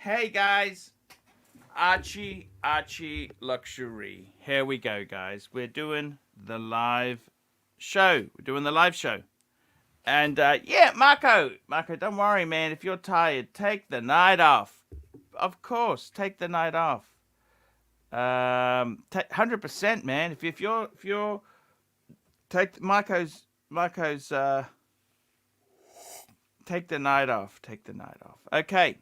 Hey guys, ArchieLuxury. Here we go, guys. We're doing the live show. And yeah, Marco, don't worry, man. If you're tired, take the night off. Of course, take the night off. 100%, man. If you're take Marco's take the night off. Take the night off. Okay.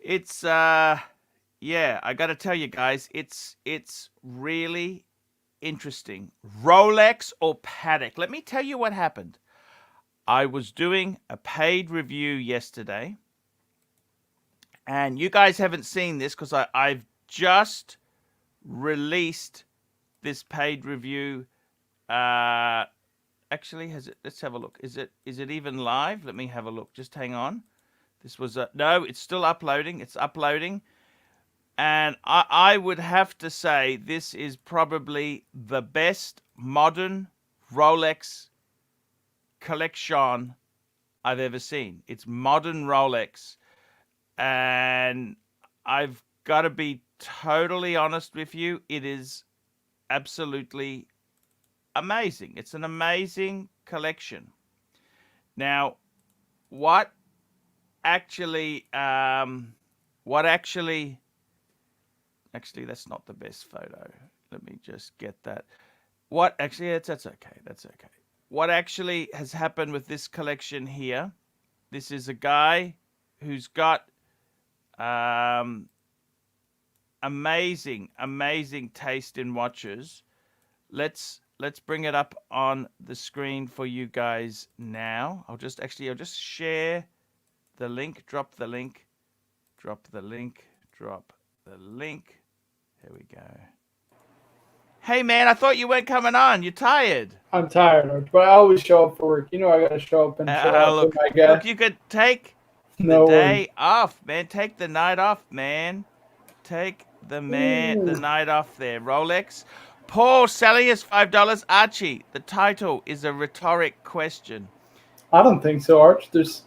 It's yeah, I got to tell you guys, it's really interesting. Rolex or Patek? Let me tell you what happened. I was doing a paid review yesterday, and you guys haven't seen this because I've just released this paid review. Actually, has it? Let's have a look. Is it even live? Let me have a look. Just hang on. This was no, it's still uploading. It's uploading. And I would have to say this is probably the best modern Rolex collection I've ever seen. It's modern Rolex. And I've got to be totally honest with you. It is absolutely amazing. It's an amazing collection. Now, what actually that's not the best photo. Let me just get that. That's okay. That's okay. What actually has happened with this collection here? This is a guy who's got amazing taste in watches. Let's bring it up on the screen for you guys now. I'll just share the link, drop the link. Here we go. Hey man, I thought you weren't coming on. You're tired. I'm tired, but I always show up for work. You know I gotta show up and show up. Look, you could take the day off, man. Take the night off, man. Take the night off there. Rolex. Paul selling us $5. Archie, the title is a rhetoric question. I don't think so, Arch. There's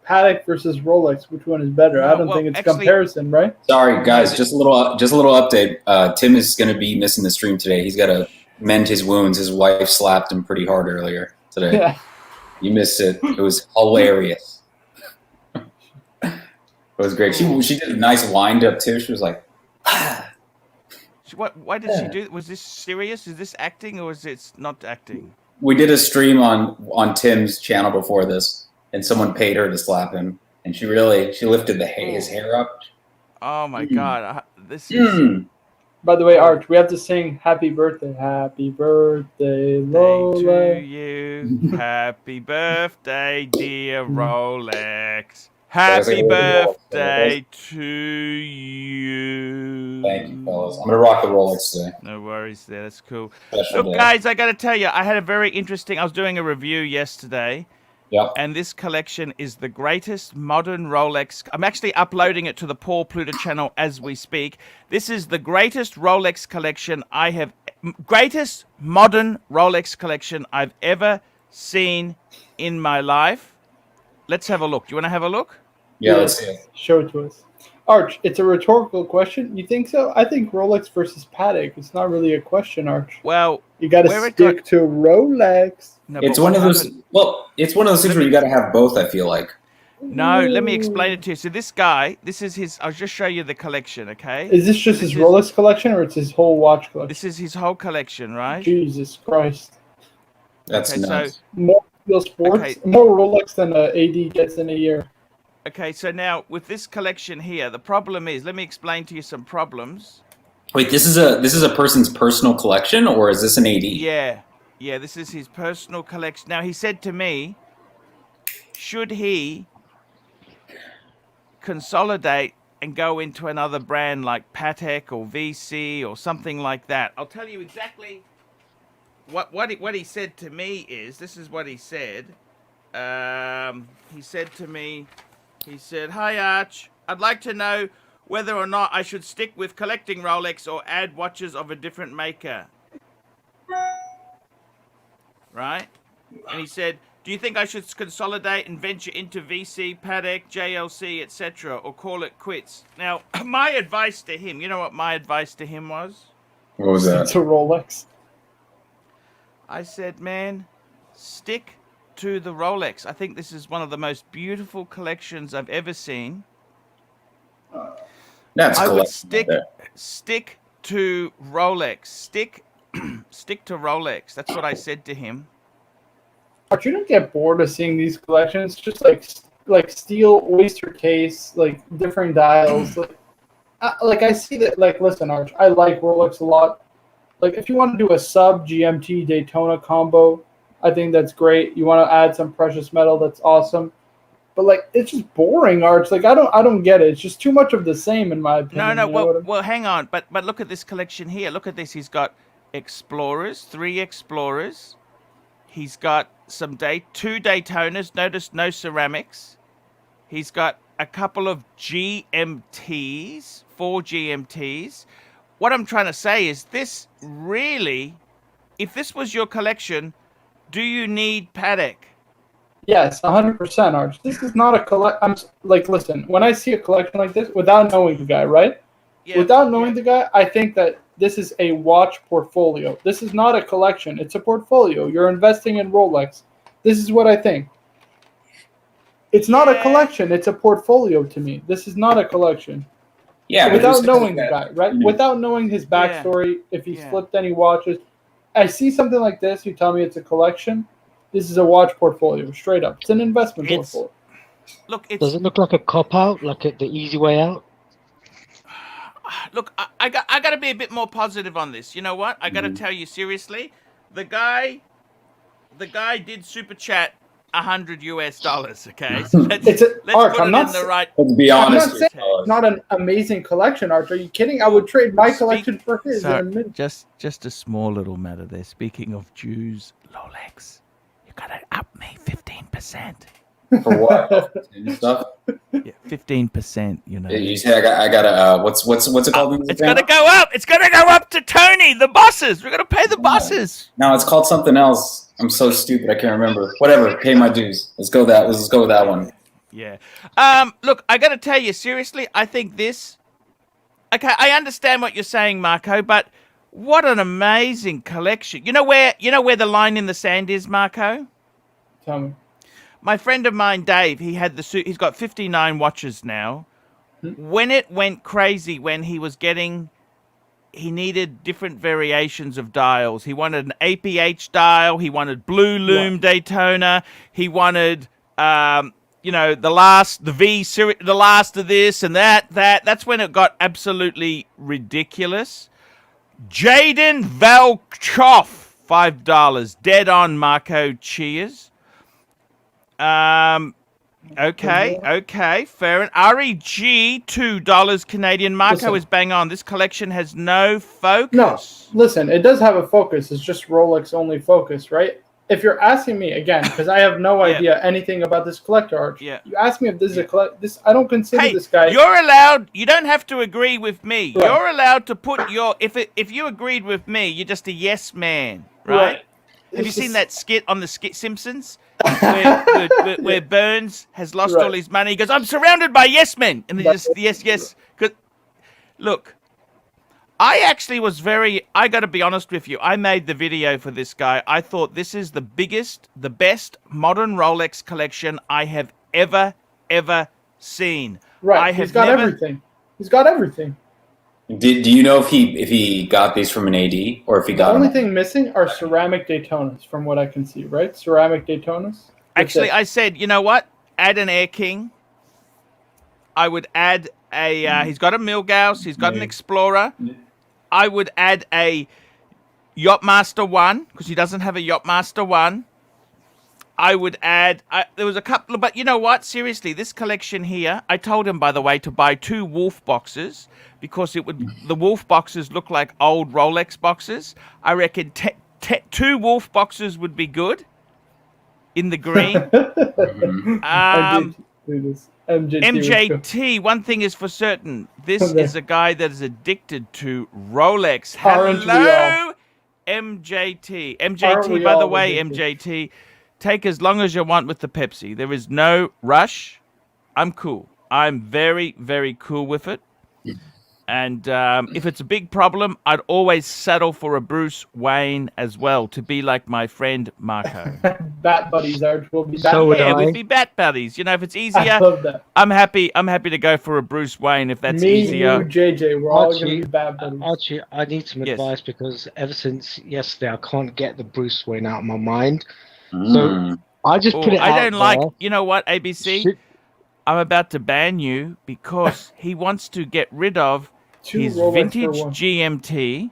Patek versus Rolex. Which one is better? I don't think it's actually, comparison, right? Sorry, guys. Just a little update. Tim is going to be missing the stream today. He's got to mend his wounds. His wife slapped him pretty hard earlier today. Yeah. You missed it. It was hilarious. It was great. She did a nice wind up too. She was like, Why did she do? Was this serious? Is this acting or is it not acting? We did a stream on Tim's channel before this. And someone paid her to slap him, and she lifted his hair up. Oh my God! This is. By the way, Arch, we have to sing "Happy Birthday, Happy Birthday, Rolex." To you, happy birthday, dear Rolex. Happy birthday to you. Thank you, fellas. I'm gonna rock the Rolex today. No worries, there. That's cool. Look, guys, I got to tell you, I had a very interesting. I was doing a review yesterday. Yep. And this collection is the greatest modern Rolex. I'm actually uploading it to the Paul Pluta channel as we speak. This is the greatest Rolex collection greatest modern Rolex collection I've ever seen in my life. Let's have a look. Do you want to have a look? Yeah, let's see it. Show it to us. Arch, it's a rhetorical question. You think so? I think Rolex versus Patek. It's not really a question, Arch. Well, you got to stick to Rolex. No, it's one of those. Well, it's one of those things where you got to have both. I feel like. No, let me explain it to you. So this guy, this is his. I'll just show you the collection, okay? Is this just his Rolex collection, or it's his whole watch collection? This is his whole collection, right? Jesus Christ. That's nuts. So more Steel Sports, more Rolex than AD gets in a year. Okay, so now with this collection here, the problem is. Let me explain to you some problems. Wait, this is a person's personal collection, or is this an AD? Yeah, this is his personal collection. Now, he said to me, should he consolidate and go into another brand like Patek or VC or something like that? I'll tell you exactly what he said to me is, this is what he said. He said to me, "Hi, Arch. I'd like to know whether or not I should stick with collecting Rolex or add watches of a different maker." Right? And he said, Do you think I should consolidate and venture into VC, Patek, JLC, etc., or call it quits? Now, my advice to him, you know what my advice to him was? What was that? It's a Rolex. I said, man, stick to the Rolex. I think this is one of the most beautiful collections I've ever seen. That's I would collectible stick to Rolex. Stick to Rolex. That's what I said to him. Archie, you don't get bored of seeing these collections, just like steel oyster case, like different dials. Like I see that. Like, listen, Arch, I like Rolex a lot. Like, if you want to do a sub GMT Daytona combo, I think that's great. You want to add some precious metal, that's awesome. But like, it's just boring, Arch. Like, I don't get it. It's just too much of the same, in my opinion. No. You know Well, hang on. But look at this collection here. Look at this. He's got Explorers, 3 Explorers. He's got two Daytonas. Notice no ceramics. He's got a couple of GMTs, 4 GMTs. What I'm trying to say is this really, if this was your collection, do you need Patek? Yes, 100%, Arch. This is not a collect. I'm like, listen, when I see a collection like this, without knowing the guy, right? Yeah, Without knowing the guy, I think that this is a watch portfolio. This is not a collection. It's a portfolio. You're investing in Rolex. This is what I think. It's not a collection. It's a portfolio to me. This is not a collection. Yeah, without knowing the guy, right? Without knowing his backstory, if he's flipped any watches. I see something like this, you tell me it's a collection. This is a watch portfolio, straight up. It's an investment portfolio. Look, does it look like a cop-out, like the easy way out? Look, I got to be a bit more positive on this. You know what? I got to tell you seriously. The guy did super chat $100. Okay, so let's Arch, put I'm it not in the right. Let's be honest. I'm not saying it's not an amazing collection, Arch. Are you kidding? I would trade my collection for his. Sorry, just a small little matter there. Speaking of Jews, Rolex, you gotta up me 15%. For what? Stuff? Yeah, 15%. You know. Yeah, you say I gotta. What's it called? It's gonna go up. It's gonna go up to Tony, the bosses. We're gonna pay the bosses. No, it's called something else. I'm so stupid. I can't remember. Whatever. Pay my dues. Let's go with that one. Yeah. Look, I gotta tell you seriously. I think this. Okay, I understand what you're saying, Marco, but what an amazing collection. You know where the line in the sand is, Marco? Tell me. My friend of mine, Dave, he's got 59 watches now. When it went crazy, when he needed different variations of dials. He wanted an APH dial. He wanted Blue Loom Daytona. He wanted, the last of this and that. That's when it got absolutely ridiculous. Jaden Valchoff, $5. Dead on, Marco. Cheers. Okay, fair. And REG, $2 Canadian. Marco is bang on. This collection has no focus. No, listen, it does have a focus. It's just Rolex only focus, right? If you're asking me again, because I have no idea anything about this collector, Arch. Yeah. You ask me if this is a this. I don't consider this guy. You're allowed. You don't have to agree with me. Right. You're allowed to put your. If you agreed with me, you're just a yes man, right? Have you seen that skit on the Simpsons? where Burns has lost all his money. He goes, I'm surrounded by yes men. And they just, yes. Look, I actually was I got to be honest with you. I made the video for this guy. I thought this is the best modern Rolex collection I have ever seen. Right. He's got everything. He's got everything. Do you know if he got these from an AD or if he got the only thing missing are ceramic Daytonas, from what I can see, right? Ceramic Daytonas. Actually, I said, you know what? Add an Air King. I would add a. He's got a Milgauss. He's got an Explorer. I would add a Yachtmaster 1 because he doesn't have a Yachtmaster 1. I would add. There was a couple, but you know what? Seriously, this collection here. I told him, by the way, to buy 2 Wolf boxes because the Wolf boxes look like old Rolex boxes. I reckon 2 Wolf boxes would be good in the green. MJT. One thing is for certain. This is a guy that is addicted to Rolex. Hello, MJT. MJT. By the way, MJT. take as long as you want with the Pepsi. There is no rush. I'm cool. I'm very, very cool with it. And if it's a big problem, I'd always settle for a Bruce Wayne as well, to be like my friend Marco. Bat buddies, Arch. We'll be bat So would Yeah, I. we'd be bat buddies. You know, if it's I easier, love that. I'm happy to go for a Bruce Wayne if that's Me, easier. you, JJ, we're all going to Archie, be bat buddies. Archie, I need some Yes. advice because ever since yesterday, I can't get the Bruce Wayne out of my mind. Mm. I just put it out I don't like. there. You know what, ABC? Shit. I'm about to ban you because he wants to get rid of 2 his Rolex vintage for 1. GMT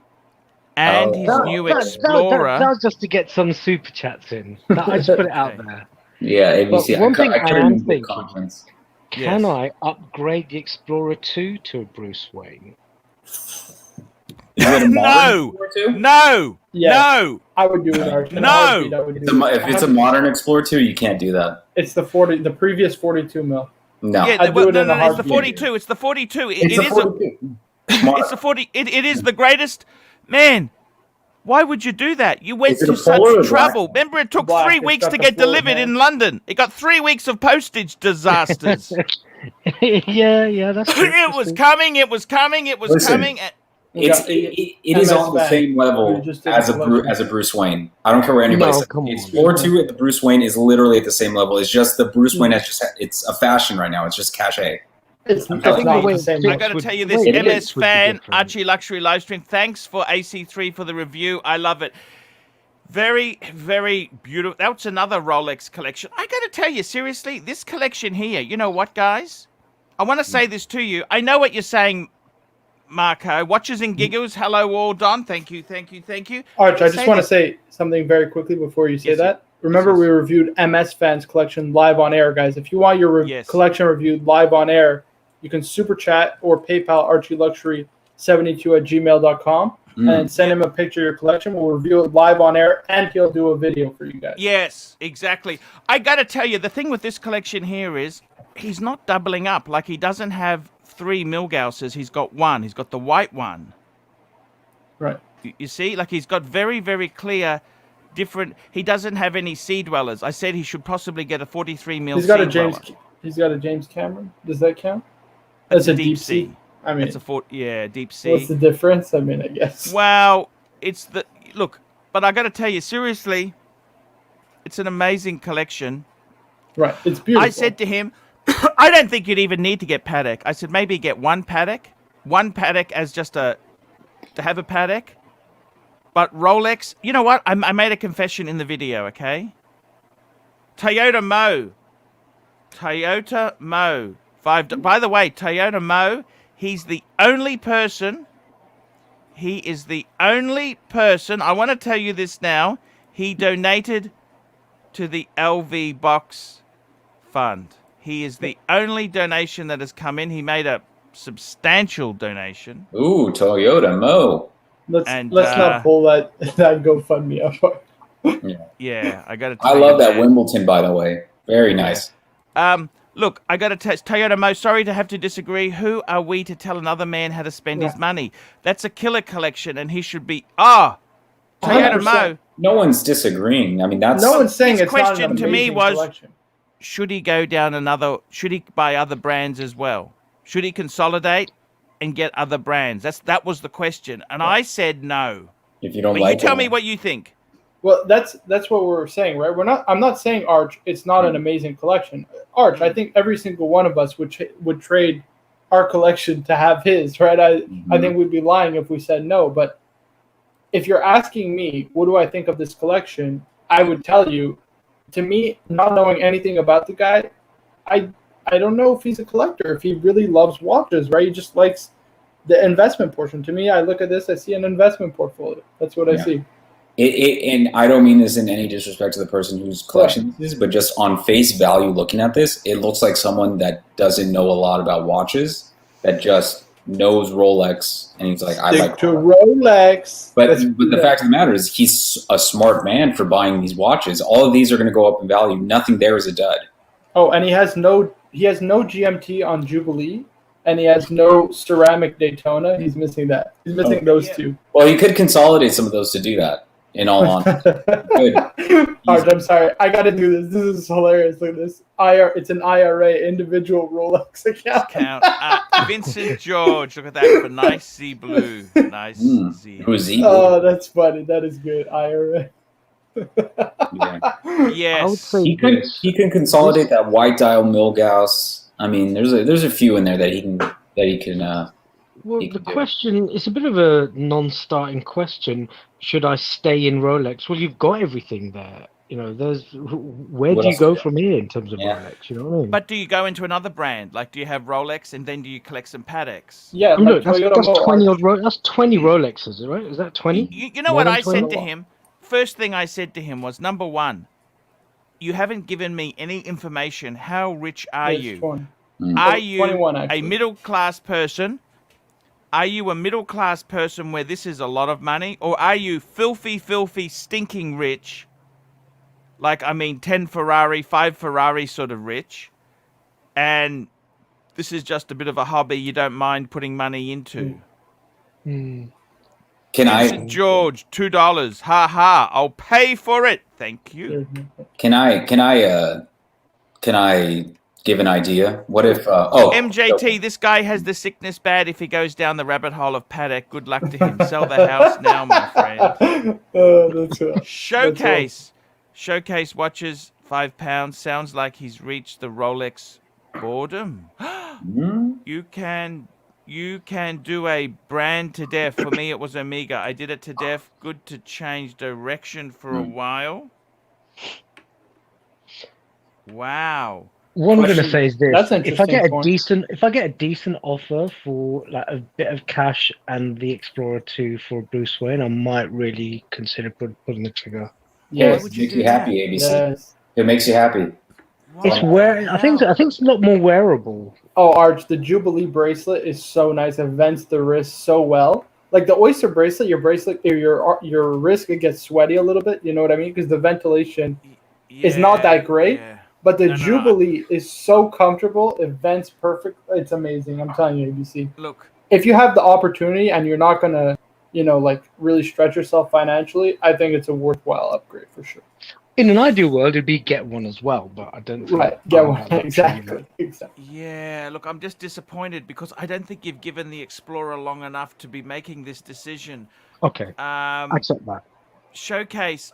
and Oh. his That- new that- Explorer. that was just to get some super chats in. I just put it out Okay. there. Yeah, ABC. But one thing I couldn't am move thinking- confidence. Can Yes. I upgrade the Explorer 2 to a Bruce Wayne? Is it a modern No! Explorer too? No! Yes. No! I would do it, Arch. In a No! heartbeat, I would do it. If it's a modern Explorer 2, you can't do that. It's the previous 42 mil. No. Yeah, I'd well, do it no, in a no, it's the heartbeat. 42. It's the 42. It It's a is 42. it's the 40. It is the greatest. Man, why would you do that? You went Is it to a polar or such black? trouble. Remember, it took Black, 3 it's weeks got to the get floor delivered mat. in London. It got 3 weeks of postage disasters. yeah, that's true. It was coming. It was coming. It was Listen. coming. It is MS on the Bank. same level We just did as the collection. as a Bruce Wayne. I don't care what anybody No, says. come The on. Explorer 2 and the Bruce Wayne is literally at the same level. It's just the Bruce Wayne has just it's a fashion right now. It's just cachet. It's I'm not telling the you. same. I Arch. got to would- tell you this, it MS is. would be fan, different. Archie Luxury livestream. Thanks for AC3 for the review. I love it. Very, very beautiful. That's another Rolex collection. I got to tell you, seriously, this collection here, you know what, guys? I want to say this to you. I know what you're saying, Marco. Watches and giggles. Hello, all Don. Thank you, thank you, thank you. Arch, I just Say want to this. say something very quickly before you say Yes, that. Remember, yes. we reviewed MS Fans collection live on air, guys. If you want your Yes. collection reviewed live on air, you can super chat or PayPal ArchieLuxury72@gmail.com and send him a picture of your collection. We'll review it live on air, and he'll do a video for you guys. Yes, exactly. I got to tell you, the thing with this collection here is he's not doubling up. Like, he doesn't have 3 Milgauses. He's got one. He's got the white one. Right. You see? Like, he's got very, very clear, different... He doesn't have any sea dwellers. I said he should possibly get a 43 mil He's got sea a James. dweller. He's got a James Cameron. Does that count? That's That's a deep sea. I mean, It's a deep what's sea. the difference? I mean, I guess. Well, it's the... Look, but I got to tell you, seriously, it's an amazing collection. Right. It's beautiful. I said to him, I don't think you'd even need to get Patek. I said, maybe get one Patek as just to have a Patek. But Rolex, you know what? I made a confession in the video, okay? Toyota Mo. By the way, Toyota Mo, he is the only person, I want to tell you this now, he donated to the LV Box Fund. He is the only donation that has come in. He made a substantial donation. Ooh, Toyota Mo. Let's and, not pull that GoFundMe up. Yeah, I got to. I love that Wimbledon, by the way. Very nice. Look, I got to test Toyota Mo. Sorry to have to disagree. Who are we to tell another man how to spend his money? That's a killer collection, and he should be. Toyota 100%. Mo. No one's disagreeing. I mean, that's No one's saying His it's not question an to me amazing was- collection. Should he go down another? Should he buy other brands as well? Should he consolidate and get other brands? That was the question, and I said no. if you don't But like you tell it. me what you think. Well, that's what we're saying, right? I'm not saying Arch. It's not an amazing collection. Arch, I think every single one of us would trade our collection to have his, right? I think we'd be lying if we said no. But if you're asking me, what do I think of this collection? I would tell you. To me, not knowing anything about the guy, I don't know if he's a collector. If he really loves watches, right? He just likes the investment portion. To me, I look at this, I see an investment portfolio. That's what I see. And I don't mean this in any disrespect to the person whose collection this is, but just on face value looking at this, it looks like someone that doesn't know a lot about watches, that just knows Rolex, and he's like, I like to Rolex. Rolex. But the fact of the matter is he's a smart man for buying these watches. All of these are going to go up in value. Nothing there is a dud. Oh, and he has no GMT on Jubilee, and he has no ceramic Daytona. He's missing that. He's missing those two. Well, he could consolidate some of those to do that. In all honesty, good. Arch, I'm sorry. I got to do this. This is hilarious. Look at this. It's an IRA, individual Rolex account. Vincent George, look at that for nice sea blue. Nice sea. Oh, that's funny. That is good. IRA. Yeah. Yes. I would say He can consolidate that white dial Milgauss. I mean, there's a few in there that he can Well, he the can do. question is a bit of a non-starting question. Should I stay in Rolex? Well, you've got everything there. You know, where What do you else go we got? from here in terms of Yeah. Rolex? You know what I mean? But do you go into another brand? Like, do you have Rolex and then do you collect some Pateks? Yeah, And like look, Toyota that's Mo 20 Arch. odd. That's 20 Rolexes, right? Is that 20? You know More what than I 20? said to him? First thing I said to him was, number one, you haven't given me any information. How rich are It's you? 20. Are you 21, a actually. middle-class person? Are you a middle-class person where this is a lot of money? Or are you filthy, stinking rich? Like, I mean, 10 Ferrari, 5 Ferrari sort of rich. And this is just a bit of a hobby you don't mind putting money into. Hmm. Can Vincent George, $2. Ha ha. I'll pay for it. Thank you. Can I give an idea? What if MJT, this guy has the sickness bad if he goes down the rabbit hole of Patek. Good luck to him. Sell the house now, my friend. That's right. Showcase watches, £5. Sounds like he's reached the Rolex boredom. You can do a brand to death. For me, it was Omega. I did it to death. Good to change direction for a while. Wow. What I'm going to say is this: That's if I get a interesting decent offer for like a bit of cash and the Explorer 2 for Bruce Wayne, I might really consider pulling the trigger. Yes, Why would it you makes do you happy, that? ABC. Yes. It makes you happy. It's I think it's a lot more wearable. Oh, Arch, the Jubilee bracelet is so nice. It vents the wrist so well. Like the Oyster bracelet, your wrist it gets sweaty a little bit. You know what I mean? Because the ventilation is not that great. Yeah. But the No. Jubilee is so comfortable. It vents perfect. It's amazing. I'm telling you, ABC. Look, if you have the opportunity and you're not gonna, like really stretch yourself financially, I think it's a worthwhile upgrade for sure. In an ideal world, it'd be get one as well, but I don't think Get one. Exactly. yeah, look, I'm just disappointed because I don't think you've given the Explorer long enough to be making this decision. Okay, I accept that. Showcase,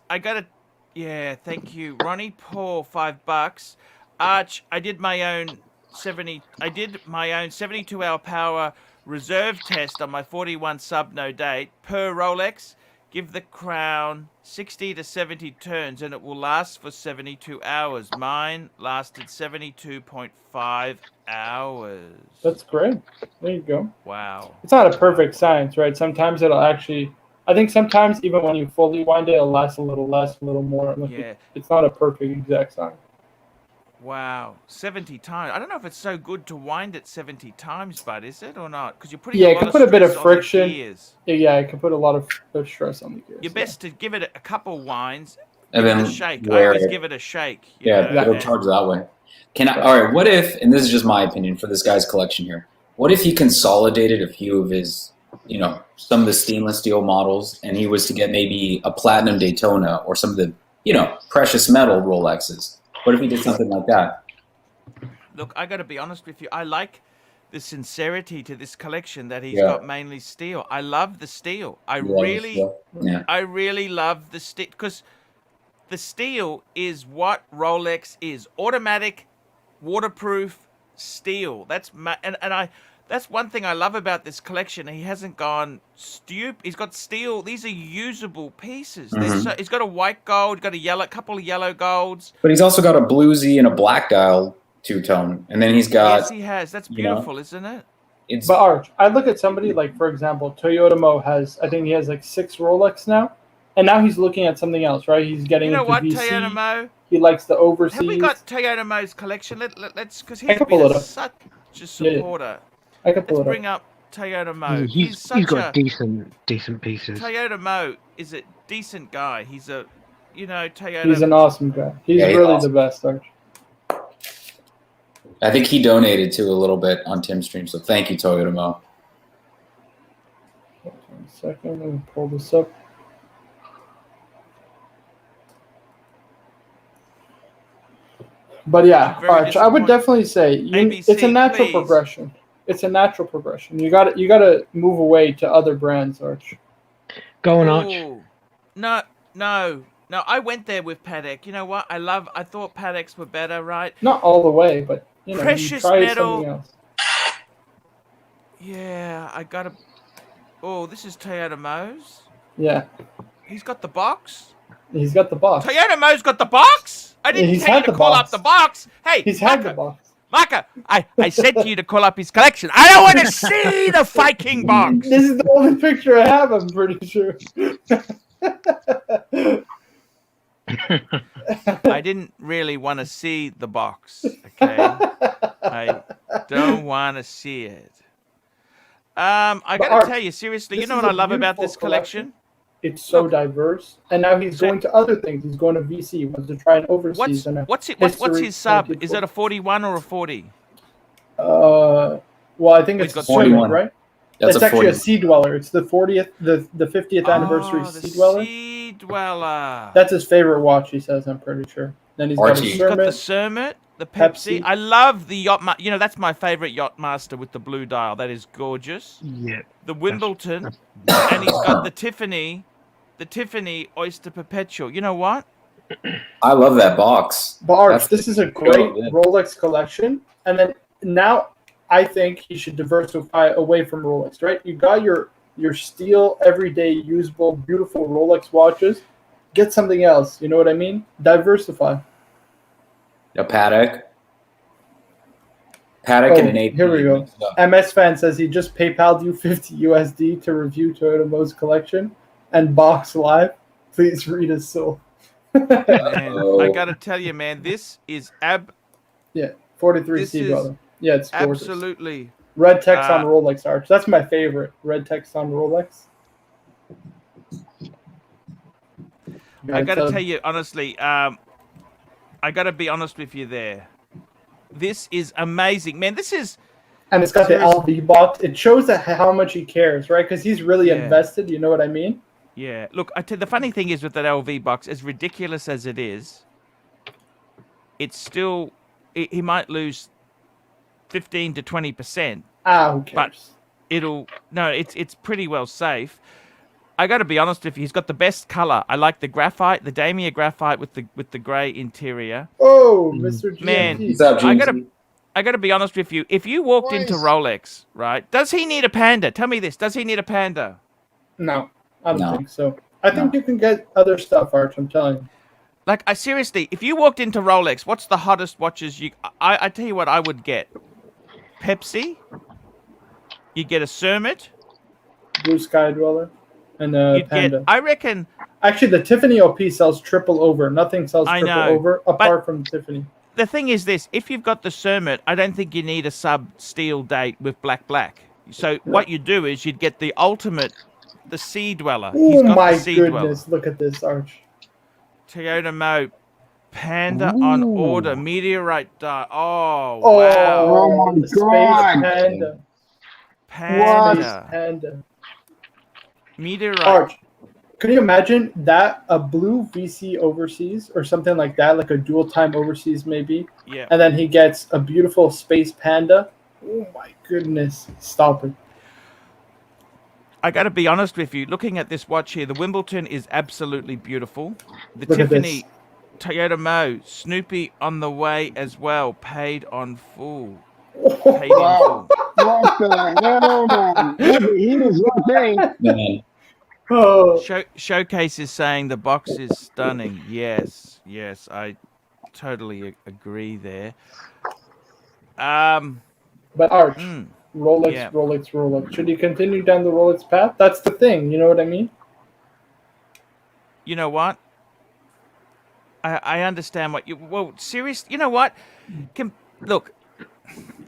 yeah, thank you. Ronnie Paul, $5. Arch, I did my own 72-hour power reserve test on my 41 sub no date per Rolex. Give the crown 60 to 70 turns and it will last for 72 hours. Mine lasted 72.5 hours. That's great. There you go. Wow. It's not a perfect science, right? Sometimes it'll actually. I think sometimes even when you fully wind it, it'll last a little less, a little more. Yeah. It's not a perfect exact science. Wow, 70 times. I don't know if it's so good to wind it 70 times, but is it or not? Because you're putting it can put a bit of friction. Gears. Yeah, it can put a lot of stress on the gears. You're best to give it a couple winds And give then it a shake. I always give it a shake. It'll charge that way. All right, what if, and this is just my opinion for this guy's collection here, what if he consolidated a few of his, some of the stainless steel models and he was to get maybe a platinum Daytona or some of the, precious metal Rolexes? What if he did something like that? Look, I got to be honest with you. I like the sincerity to this collection that he's got mainly steel. I love the steel. I really love the steel because the steel is what Rolex is. Automatic, waterproof steel. That's that's one thing I love about this collection. He hasn't gone stupid. He's got steel. These are usable pieces. Mm-hmm. He's got a white gold, got a couple of yellow golds. But he's also got a bluesy and a black dial two-tone. And then he's got... Yes, he has. That's beautiful, isn't it? But Arch, I look at somebody like, for example, Toyota Mo I think he has like 6 Rolex now. And now he's looking at something else, right? He's getting into VC. Toyota Mo? He likes the overseas. Have we got Toyota Mo's collection? Let's because he's been such a supporter. I can pull Let's bring up Toyota Mo. He's got decent pieces. Toyota Mo is a decent guy. He's a, Toyota. He's an awesome guy. He's really awesome. The best, Arch. I think he donated to a little bit on Tim's stream, so thank you, Toyota Mo. 1 second, let me pull this up. But yeah, I'm very Arch, I would disappointed. definitely say it's a ABC, natural please. progression. It's a natural progression. You got to move away to other brands, Arch. Go on, Arch. Ooh. No. I went there with Patek. You know what? I thought Pateks were better, right? Not all the way, but you know, you Precious try metal. something else. Yeah, I gotta. Oh, this is Toyota Mo's. Yeah, He's got the box. he's got the box. Toyota Mo's got the box. I didn't He's tell you had to the call box. up the box. Hey, He's had the box. Maka, I said to you to call up his collection. I don't want to see the Viking box. This is the only picture I have. I'm pretty sure. I didn't really want to see the box. Okay, I don't want to see it. I But gotta Arch, tell you seriously. You this know is what I a love about beautiful this collection? It's so Look. diverse, and now he's So- going to other things. He's going to VC. He wants to try an overseas. What's history his sub? 22. Is that a 41 or a 40? Well, I think He's it's got 41, right? That's It's a actually 40. a Sea Dweller. It's the 40th, the 50th anniversary Oh, the Sea Dweller. Sea Dweller. That's his favorite watch. He says, I'm pretty sure. Then he's Archie. He's got got a the Cermet. Cermet, the Pepsi. Pepsi. I love the you know, that's my favorite Yachtmaster with the blue dial. That is gorgeous. Yeah. The Wimbledon, and he's got the Tiffany Oyster Perpetual. You know what? I love that box. But Arch, That's- this is a great yeah. Rolex collection. And then now I think he should diversify away from Rolex, right? You got your steel, everyday, usable, beautiful Rolex watches. Get something else. You know what I mean? Diversify. A Patek. Patek and an AP. Here we go. MS Fan says he just PayPal'd you 50 USD to review Toyota Mo's collection and box live. Please read his soul. Man, Oh. I gotta tell you, man, this is 43 This C is dollar. Yeah, it's gorgeous. absolutely. Red text on Uh, Rolex Arch. That's my favorite. Red text on Rolex. I gotta tell you honestly, I gotta be honest with you there. This is amazing, man. This is And it's got seriously- the LV box. It shows that how much he cares, right? Because he's really Yeah. invested. You know what I mean? yeah. Look, the funny thing is with that LV box, as ridiculous as it is, it's still he might lose 15 to 20%. Who cares? It's pretty well safe. I got to be honest with you. He's got the best color. I like the graphite, the Damia graphite with the gray interior. Oh, Mr. GMT. Man, What's up, I James? gotta be honest with you. If you walked into Rolex, right? Does he need a Panda? Tell me this. Does he need a Panda? No, I don't No. think so. I think you can get other stuff, Arch. I'm telling you. Like, I seriously, if you walked into Rolex, what's the hottest watches you? I tell you what, I would get. Pepsi. You get a Cermet. Blue Sky Dweller and You'd Panda. get. I reckon. Actually, the Tiffany OP sells triple over. Nothing sells I triple know, over apart from Tiffany. The thing is this: if you've got the Cermet, I don't think you need a sub steel date with black. So what you do is you'd get the ultimate, the Sea Dweller. He's Oh got my the Sea Dweller. goodness! Look at this, Arch. Toyota Mo Panda on order, meteorite die. Oh, Oh, wow. Oh my the Space God. Panda. Panda. Panda. Meteorite. Arch, could you imagine that a blue VC overseas or something like that, like a dual time overseas maybe, Yeah. and then he gets a beautiful Space Panda? Oh my goodness! Stop it. I got to be honest with you. Looking at this watch here, the Wimbledon is absolutely beautiful. The Look at Tiffany this. Toyota Mo Snoopy on the way as well, paid on full. Paid in full. What the hell, man? He was one thing. Man. Oh, Showcase is saying the box is stunning. Yes, I totally agree there. but Arch, mm, Rolex, yeah. Rolex. Should he continue down the Rolex path? That's the thing. You know what I mean? You know what? I understand what you. Well, serious. You know what?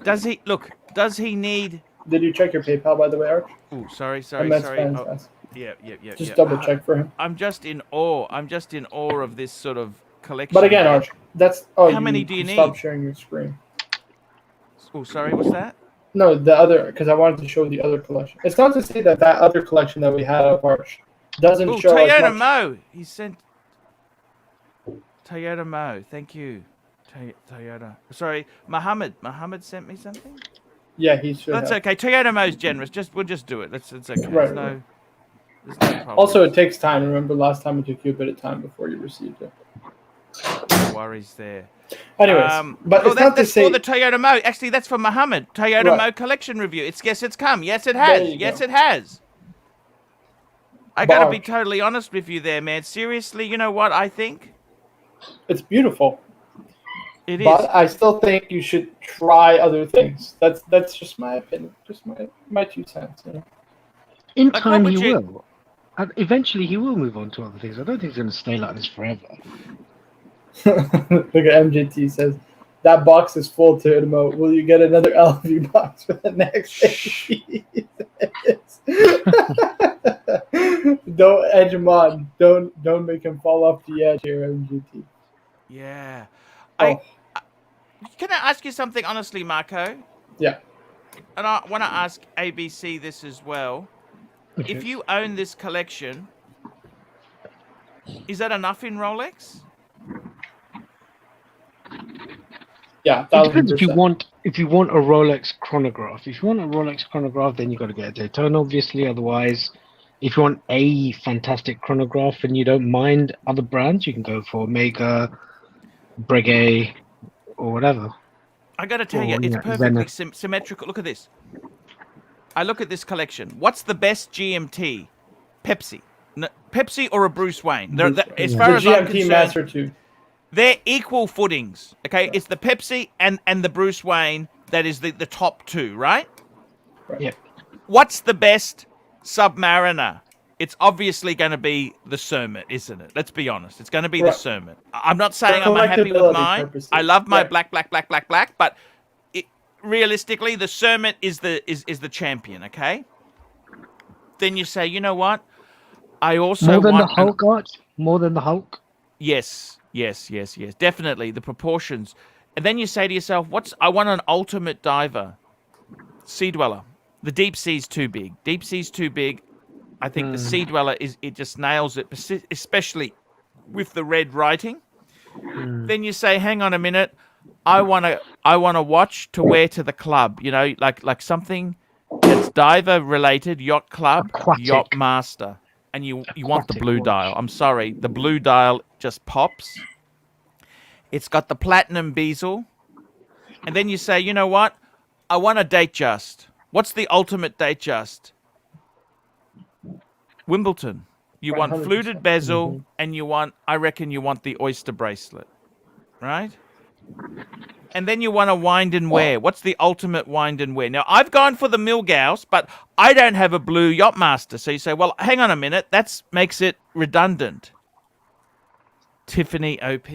Does he need? Did you check your PayPal, by the way, Arch? Oh, sorry. MS Oh, fans ask. yeah. Just double check for him. I'm just in awe. Of this sort of collection. But again, Arch, that's How many do you Stop need? sharing your screen. Oh, sorry. What's that? No, the other, because I wanted to show the other collection. It's not to say that other collection that we had of Arch doesn't Oh, show as Toyota much. Mo. He sent Toyota Mo. Thank you, Toyota. Sorry, Mohammed. Mohammed sent me something. Yeah, he should That's have. okay. Toyota Mo's generous. We'll just do it. It's okay. Right, There's no problem. Also, it takes time. Remember, last time it took you a bit of time before you received it. No worries there. Anyways, but it's not to that's say for the Toyota Mo. Actually, that's for Mohammed. Toyota Right. Mo collection review. It's come. Yes, it There has. you Yes, go. it has. I But gotta be Arch, totally honest with you there, man. Seriously, you know what I think? it's beautiful, It is. but I still think you should try other things. That's just my opinion, just my 2 cents. You know? In Like, time, what he would you- will. And eventually, he will move on to other things. I don't think he's going to stay like this forever. Look at MJT says that box is full, Toyota. Will you get another LV box for the next 8 pieces? Don't edge him on. Don't make him fall off the edge here, MGT. Yeah. Oh. Can I ask you something honestly, Marco? Yeah. And I want to ask ABC this as well. Okay. If you own this collection, is that enough in Rolex? Yeah, It depends 1000%. if you want a Rolex chronograph. If you want a Rolex chronograph, then you got to get a Daytona, obviously. Otherwise, if you want a fantastic chronograph and you don't mind other brands, you can go for Omega, Breguet, or whatever. I got to tell Or, you, it's yeah, perfectly Zenith. symmetrical. Look at this. I look at this collection. What's the best GMT? Pepsi. No, Pepsi or a Bruce Wayne? As The far as I'm GMT concerned, Master 2. they're equal footings. Okay, it's the Pepsi and the Bruce Wayne that is the top two, right? Yep. What's the best Submariner? It's obviously going to be the Cermet, isn't it? Let's be honest. It's going to be the Right. Cermet. I'm not saying I'm unhappy with collectability mine. purposes. I love my Right. black, but realistically, the Cermet is the champion. Okay. Then you say, you know what? I also More than the want Hulk, Arch? More than the Hulk? Yes. Definitely the proportions. And then you say to yourself, I want an ultimate diver. Sea Dweller. The deep sea's too big. Deep sea's too big. I think the Sea Dweller it just nails it, especially with the red writing. Then you say, hang on a minute, I want a watch to wear to the club, you know, like something that's diver related, yacht club, Aquatic. yacht master. And you want the Aquatic blue watch. dial. I'm sorry, the blue dial just pops. It's got the platinum bezel. And then you say, you know what? I want a date just. What's the ultimate date just? Wimbledon. You want 100%. fluted bezel and I reckon you want the oyster bracelet. Right? And then you want a wind and wear. What's the ultimate wind and wear? Now, I've gone for the Milgauss, but I don't have a blue Yachtmaster. So you say, well, hang on a minute. That makes it redundant. Tiffany OP.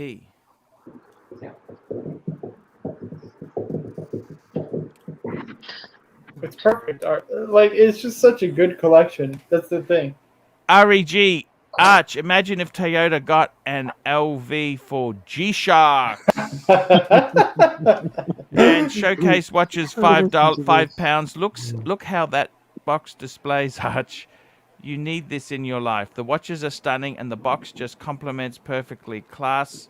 It's perfect. Like, it's just such a good collection. That's the thing. REG. Arch, imagine if Toyota got an LV for G-Shock. And showcase watches £5. Look how that box displays, Arch. You need this in your life. The watches are stunning and the box just complements perfectly. Class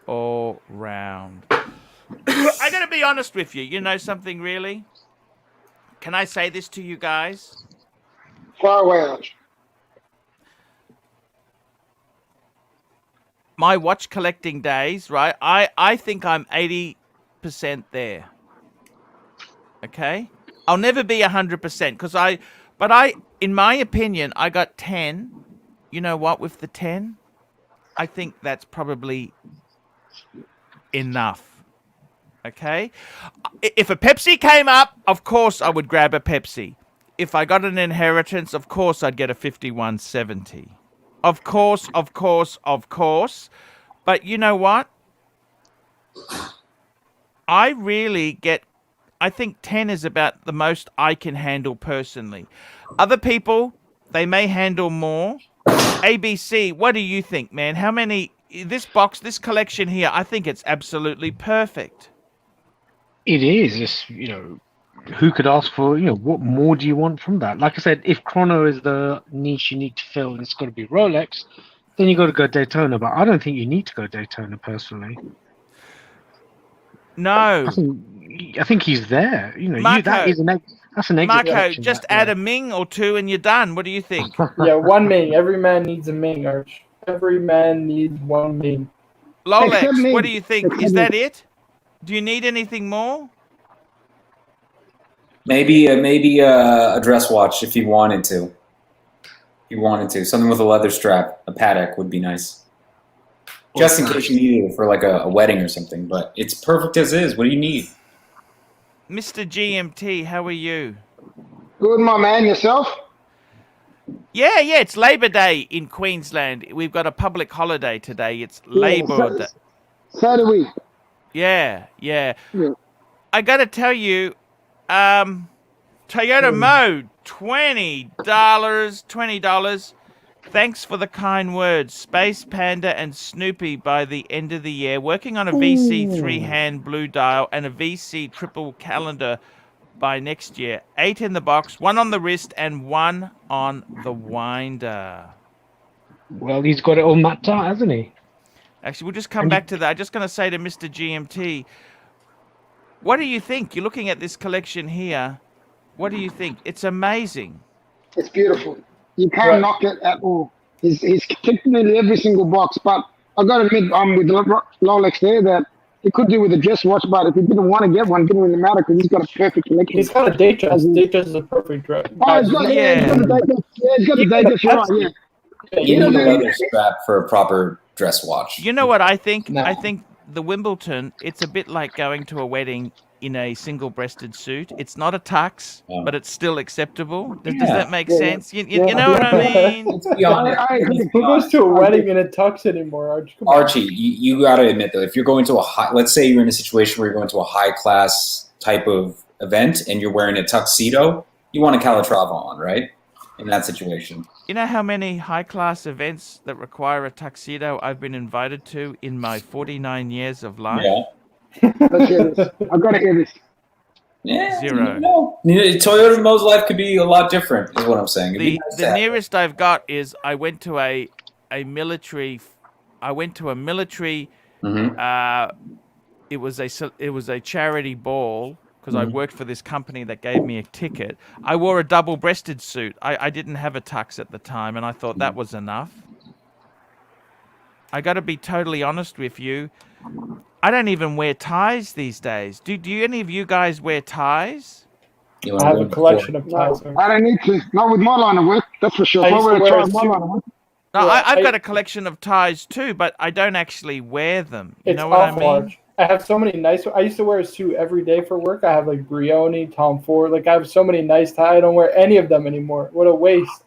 all round. I gotta be honest with you. You know something really? Can I say this to you guys? Far away, Arch. My watch collecting days, right? I think I'm 80% there. Okay? I'll never be 100% but in my opinion, I got 10. You know what? With the 10, I think that's probably enough. Okay? If a Pepsi came up, of course I would grab a Pepsi. If I got an inheritance, of course I'd get a 5170. Of course. But you know what? I think 10 is about the most I can handle personally. Other people, they may handle more. ABC, what do you think, man? How many, this collection here, I think it's absolutely perfect. It is. Just, who could ask for, what more do you want from that? Like I said, if chrono is the niche you need to fill and it's got to be Rolex, then you got to go Daytona. But I don't think you need to go Daytona personally. No. I think he's there. You know, Marco. that's an exit Marco, collection just right add there. a Ming or two and you're done. What do you think? Yeah, one Ming. Every man needs a Ming, Arch. Every man needs one Ming. Except Rolex, me. what do you think? Except Is me. that it? Do you need anything more? Maybe a dress watch if you wanted to. If you wanted to, something with a leather strap, a Patek would be nice. Just in case you needed it for like a wedding or something. But it's perfect as is. What do you need? Mr. GMT, how are you? Good, my man. Yourself? Yeah, it's Labor Day in Queensland. We've got a public holiday today. It's Labor Day. So do we. Yeah. Yeah. I got to tell you, Toyota Mode, $20. Thanks for the kind words. Space Panda and Snoopy by the end of the year. Working on a VC 3-hand blue dial and a VC triple calendar by next year. 8 in the box, 1 on the wrist and 1 on the winder. Well, he's got it all mapped out, hasn't he? Actually, we'll just come back to that. I'm just going to say to Mr. GMT, what do you think? You're looking at this collection here. What do you think? It's amazing. It's beautiful. You can't knock it at all. He's ticked nearly every single box, but I got to admit, I'm with Rolex there that he could do with a dress watch, but if he didn't want to get one, it didn't really matter because he's got a perfect collection. He's got a Datejust. Datejust is a perfect dress. Oh, he's got, he's got a Datejust. Yeah, he's got a Datejust. You're right, yeah. You need a leather strap for a proper dress watch. You know what I think? No. I think the Wimbledon, it's a bit like going to a wedding in a single-breasted suit. It's not a tux, but it's still acceptable. Does that make sense? You know what I mean? Let's be honest. Who goes to a wedding in a tux anymore, Arch? Come on. Archie, you got to admit though, if you're going to a high, let's say you're in a situation where you're going to a high class type of event and you're wearing a tuxedo, you want a Calatrava on, right? In that situation. You know how many high-class events that require a tuxedo I've been invited to in my 49 years of life? Yeah. Let's hear this. I've got to hear this. Yeah. 0. No. Toyota Mo's life could be a lot different, is what I'm saying. The nearest I've got is I went to a military. It was a charity ball because I worked for this company that gave me a ticket. I wore a double-breasted suit. I didn't have a tux at the time, and I thought that was enough. I got to be totally honest with you. I don't even wear ties these days. Do any of you guys wear ties? I have a collection of ties. No, I don't need to. Not with my line of work, that's for sure. I If I used to wear a wear tie a with my suit. line of work. No, Yeah, I've got a collection of ties too, but I don't actually wear them. You It's know what I awful, mean? Arch. I have so many nice. I used to wear a suit every day for work. I have like Brioni, Tom Ford. Like I have so many nice ties. I don't wear any of them anymore. What a waste.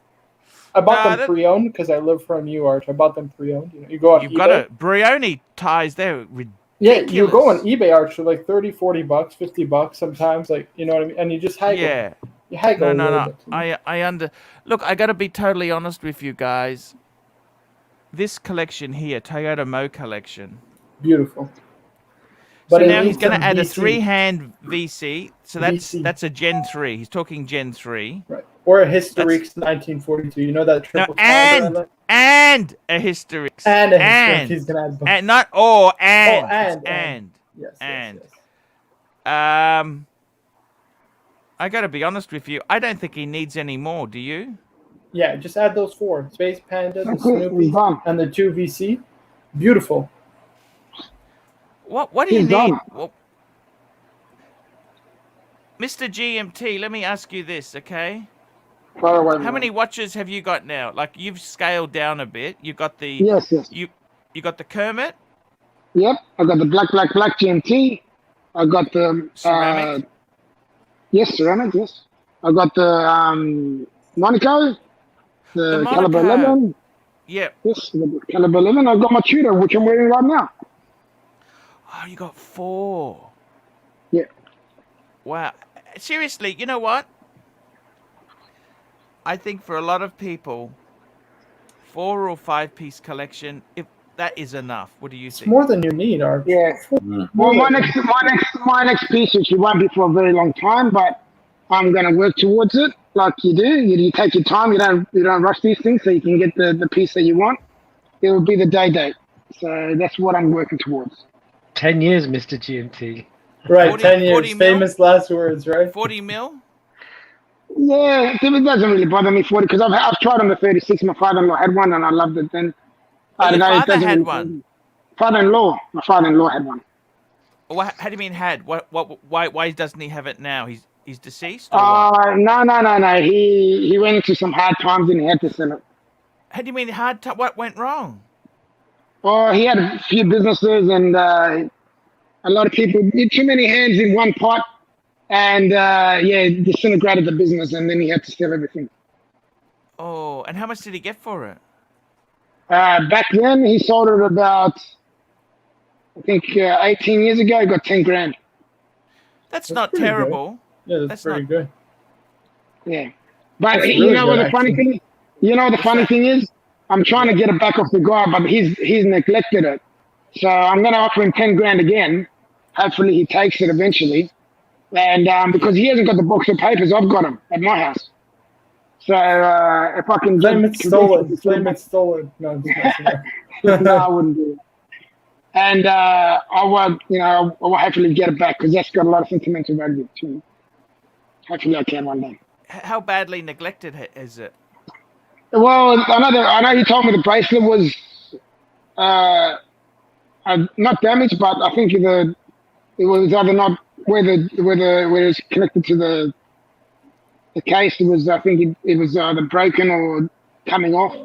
I bought them pre-owned because I live from you, Arch. I bought them pre-owned. You go on You've eBay. got a Brioni ties. They're ridiculous. Yeah, you go on eBay, Arch, for like $30, $40, $50 sometimes. Like, you know what I mean? And you just haggle. Yeah. You haggle a little No. bit. Look, I got to be totally honest with you guys. This collection here, Toyota Mo collection. Beautiful. So it now he's needs going to some add a VC. 3-hand VC. So VC. that's a Gen 3. He's talking Gen 3. Right. Or a Historiques 1942. You know that No, triple calendar? and a Historics. And a Historiques. He's going to add both. And not or and. Oh, and. Yes, And. yes. I got to be honest with you. I don't think he needs any more. Do you? Yeah, just add those 4. Space Panda, the That's it. Snoopy, He's done. and the 2 VC. Beautiful. What do you He's need? done. Well, Mr. GMT, let me ask you this, okay? Far away. How many watches have you got now? Like you've scaled down a bit. You've got the Yes. you got the Kermit Yep. I got the black GMT. I got the ceramic. yes, ceramic. Yes. I got the Monaco, the Caliber Monaco. 11. Yep. Yes, the Caliber 11. I've got my Tudor, which I'm wearing right now. Oh, you got 4. Yeah. Wow. Seriously, you know what? I think for a lot of people, 4 or 5-piece collection, if that is enough. What do you It's think? more than you need, Arch. Yeah. Well, my next piece, which it won't be for a very long time, but I'm gonna work towards it. Like you do, you take your time. You don't rush these things, so you can get the piece that you want. It will be the day date. So that's what I'm working towards. 10 years, Mr. GMT. Right, 40 10 years. 40 mil? Famous last words, right? 40 mil? Yeah, it doesn't really bother me 40 because I've tried on the 36. My father-in-law had one and I loved it. Then Oh, I your don't know. It father doesn't had really one. bother me. Father-in-law. My father-in-law had one. How do you mean had? Why doesn't he have it now? He's deceased or what? No. He went into some hard times and he had to sell it. How do you mean hard time? What went wrong? Well, he had a few businesses and a lot of people. Too many hands in one pot, and disintegrated the business, and then he had to sell everything. Oh, and how much did he get for it? Back then, he sold it about, I think, 18 years ago. He got 10 grand. That's That's not pretty good. terrible. Yeah, that's That's pretty not- good. Yeah, but That's you really know what good, the funny actually. thing? You know what the funny that? thing is? I'm trying to get it back off the guy, but he's neglected it. So I'm going to offer him 10 grand again. Hopefully he takes it eventually. And because he hasn't got the box of papers, I've got them at my house. So if I can Claim get it's stolen. Claim it's stolen. No, I'm just messing around. no, I wouldn't do it. And I will hopefully get it back because that's got a lot of sentimental value to me. Hopefully I can one day. How badly neglected is it? Well, I know he told me the bracelet was not damaged, but I think it was either not where it's connected to the case. It was, I think it was either broken or coming off.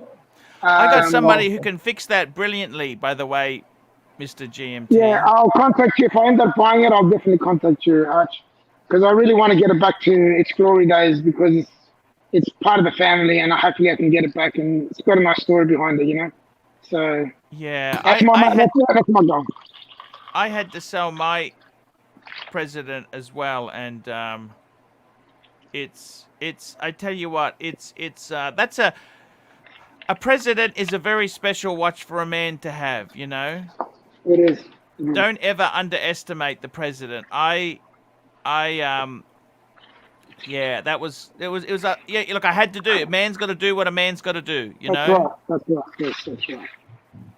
I got somebody who can fix that brilliantly, by the way, Mr. GMT. Yeah, I'll contact you if I end up buying it. I'll definitely contact you, Arch, because I really want to get it back to its glory days because it's part of the family, and hopefully I can get it back, and it's got a nice story behind it, you know. So Yeah, that's my goal. I had to sell my president as well, and it's I tell you what, that's a president is a very special watch for a man to have, you know. It is. Don't ever underestimate the president. Yeah, it was yeah, look, I had to do it. A man's got to do what a man's got to do, you know. That's right. Yes, that's right.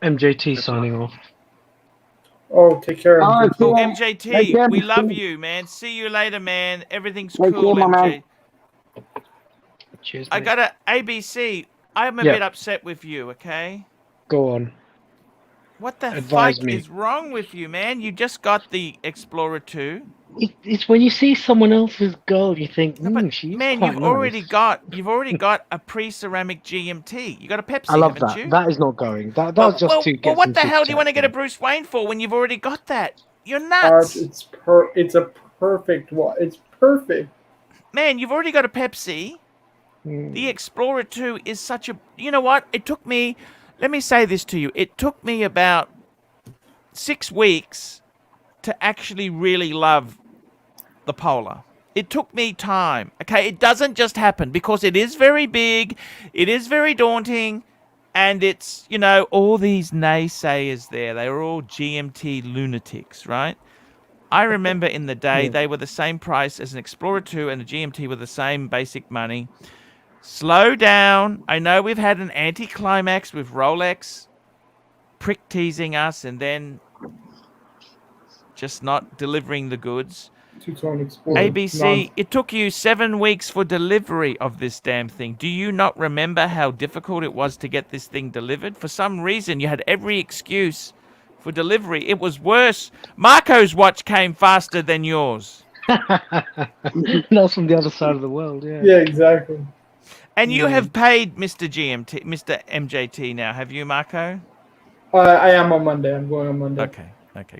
MJT signing off. Oh, take care of All him. right, Oh, Take MJT, care, we Mr. love you, man. See you later, man. Everything's Take cool, care, my MJ. man. Cheers. I mate. got a ABC. I'm a Yeah. bit upset with you, okay? Go on. What the Advise fuck me. is wrong with you, man? You just got the Explorer 2. It's when you see someone else's girl, you think, No, but she's man, quite you've already nice. got a pre-ceramic GMT. You got a Pepsi, I love haven't that. you? That is not going. That was just to get well, what some the hell chit do you want to chat get a going. Bruce Wayne for when you've already got that? You're Arch, nuts. it's a perfect one. It's perfect. Man, you've already got a Pepsi. The Explorer 2 is such a... You know what? It took me... Let me say this to you. It took me about 6 weeks to actually really love the Polar. It took me time. Okay, it doesn't just happen because it is very big, it is very daunting, and it's, you know, all these naysayers there. They were all GMT lunatics, right? I remember in the day they were the same price as an Explorer 2 and a GMT were the same basic money. Slow down. I know we've had an anticlimax with Rolex prick teasing us and then just not delivering the goods. Two-tone Explorer. ABC, it took you 7 weeks for delivery of this damn thing. Do you not remember how difficult it was to get this thing delivered? For some reason, you had every excuse for delivery. It was worse. Marco's watch came faster than yours. That's from the other side of the world, yeah. Yeah, exactly. And you have paid Mr. GMT, Mr. MJT now, have you, Marco? I am on Monday. I'm going on Monday. Okay.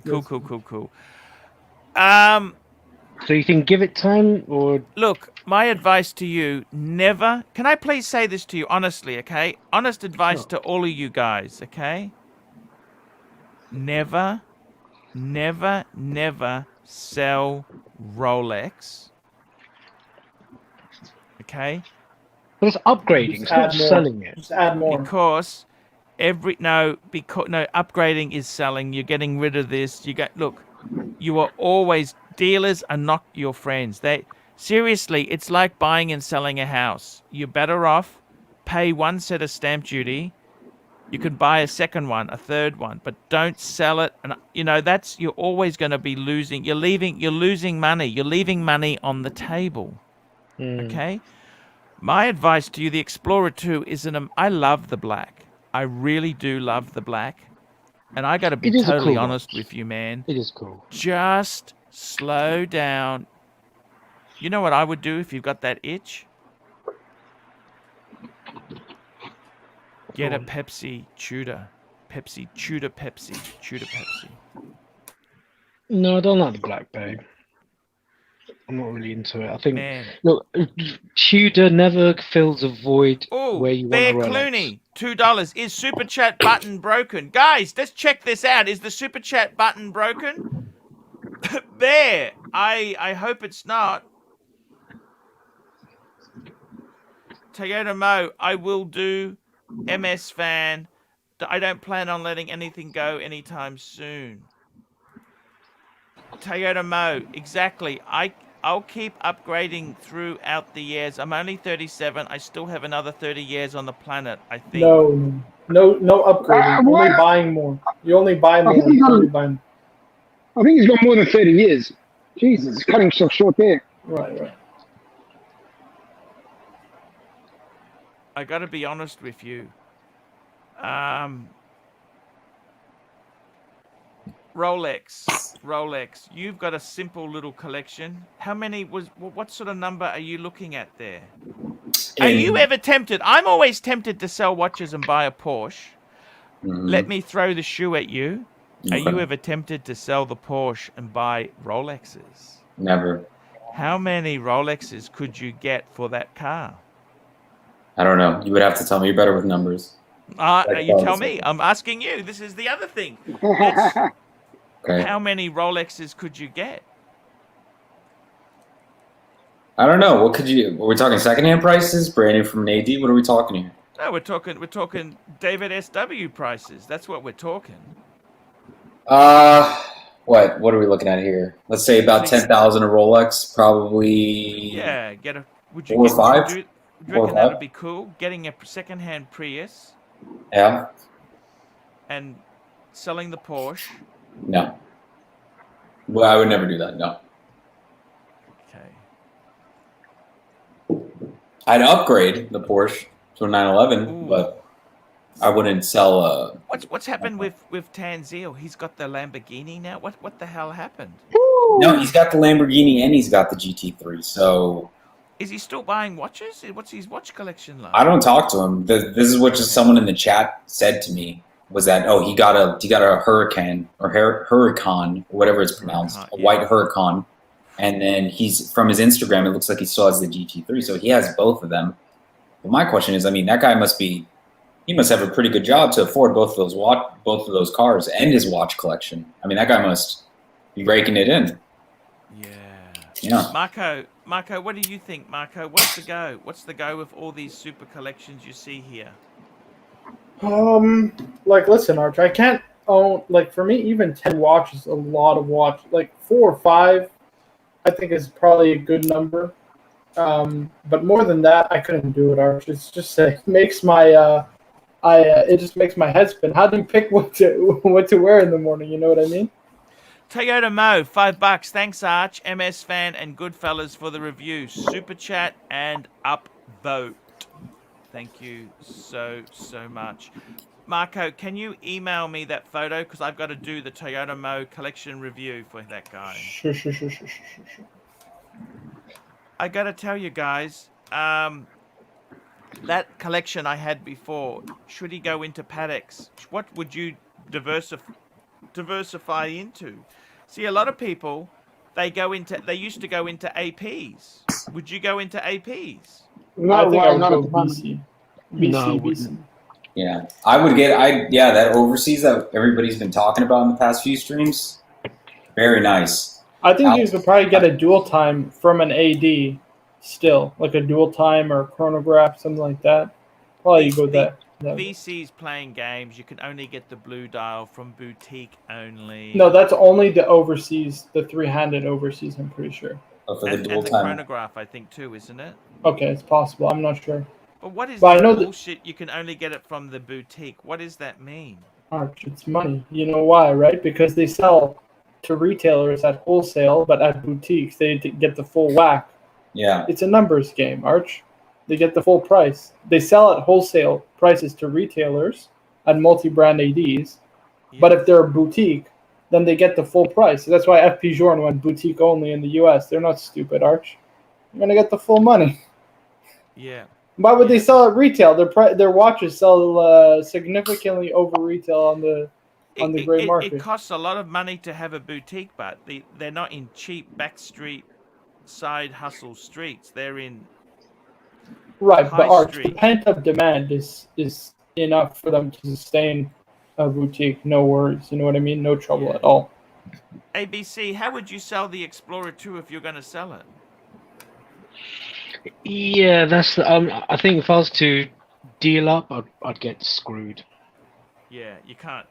Cool. So you can give it time, or Look, my advice to you, never... Can I please say this to you honestly, okay? Honest advice Sure. to all of you guys, okay? Never sell Rolex. Okay? but it's upgrading. It's Just not add more. selling it. Just add more. Because upgrading is selling. You're getting rid of this. Look, you are always... Dealers are not your friends. Seriously, it's like buying and selling a house. You're better off pay one set of stamp duty You can buy a second one, a third one, but don't sell it. And you're always going to be losing. You're losing money. You're leaving money on the table. Okay. My advice to you, the Explorer 2 I love the black. I really do love the black. And I got to be It is a totally cool honest watch. with you, man. It is cool. Just slow down. You know what I would do if you've got that itch? Get a Pepsi Tudor. Pepsi. No, I don't like the black, babe. I'm not really into it. I think, Man. look, Tudor never fills a void Oh, where you want Bear a Rolex. Clooney, $2. Is Super Chat button broken? Guys, let's check this out. Is the Super Chat button broken? Bear, I hope it's not. Toyota Mo, I will do. MS Fan, I don't plan on letting anything go anytime soon. Toyota Mo, exactly. I'll keep upgrading throughout the years. I'm only 37. I still have another 30 years on the planet, I think. No upgrading. Only buying more. You only buy more. I think he's got more than 30 years. Jesus, it's cutting so short there. Right. I got to be honest with you. Rolex. You've got a simple little collection. What sort of number are you looking at there? Are you ever tempted? I'm always tempted to sell watches and buy a Porsche. Let me throw the shoe at you. Okay. Are you ever tempted to sell the Porsche and buy Rolexes? Never. How many Rolexes could you get for that car? I don't know. You would have to tell me. You're better with numbers. You tell me. I'm asking you. This is the other thing. Okay. How many Rolexes could you get? I don't know. What could you? We're talking secondhand prices, brand new from an AD. What are we talking here? No, we're talking David SW prices. That's what we're talking. What are we looking at here? Let's say about 10,000 a Rolex, probably. Yeah, would you 4 or get 5? Do you reckon that would be cool? Getting a second-hand Prius. Yeah. And selling the Porsche. No. Well, I would never do that. No. Okay. I'd upgrade the Porsche to a 911, but I wouldn't sell. What's happened with Tanzil? He's got the Lamborghini now. What the hell happened? No, he's got the Lamborghini and he's got the GT3. So. Is he still buying watches? What's his watch collection like? I don't talk to him. This is what just someone in the chat said to me was that he got a Huracan or Huracan, whatever it's pronounced, a white Huracan, and then he's from his Instagram. It looks like he still has the GT3, so he has both of them. But my question is, I mean, that guy must have a pretty good job to afford both of those cars and his watch collection. I mean, that guy must be raking it in. Yeah. Marco, what do you think, Marco? What's the go? What's the go with all these super collections you see here? Listen, Arch, I can't own, for me, even 10 watches is a lot of watch. 4 or 5, I think is probably a good number. But more than that, I couldn't do it, Arch. It's just makes my it just makes my head spin. How do you pick what to wear in the morning? You know what I mean? Toyota Mo, $5. Thanks, Arch, MS Fan, and Goodfellas for the review. Super chat and upvote. Thank you so much. Marco, can you email me that photo? Because I've got to do the Toyota Mo collection review for that guy. Sure. I got to tell you guys, that collection I had before, should he go into Pateks? What would you diversify into? See, a lot of people, they used to go into APs. Would you go into APs? No, I think I would not go at the moment. BC. Yeah, I would that overseas that everybody's been talking about in the past few streams. Very nice. I think you could probably get a dual time from an AD still, like a dual time or a chronograph, something like that. Probably you go there. VC's playing games. You can only get the blue dial from boutique only. No, that's only the overseas, the 3-handed overseas, I'm pretty sure. For the and dual the time. chronograph, I think, too, isn't it? Okay, it's possible. I'm not sure. But what is But I this know that bullshit? You can only get it from the boutique. What does that mean? Arch, it's money. You know why, right? Because they sell to retailers at wholesale, but at boutiques they get the full whack. Yeah. It's a numbers game, Arch. They get the full price. They sell at wholesale prices to retailers at multi-brand ADs, but Yes. if they're a boutique, then they get the full price. So that's why FP Journe went boutique only in the US. They're not stupid, Arch. You're gonna get the full money. Yeah. Why would they sell at retail? Their watches sell significantly over retail on the gray It market. costs a lot of money to have a boutique, but they're not in cheap backstreet side hustle streets. They're in Right, high but Arch, the street. pent up demand is enough for them to sustain a boutique. No worries, you know what I mean? No trouble Yeah. at all. ABC, how would you sell the Explorer 2 if you're going to sell it? Yeah, that's. I think if I was to deal up, I'd get screwed. Yeah, you can't.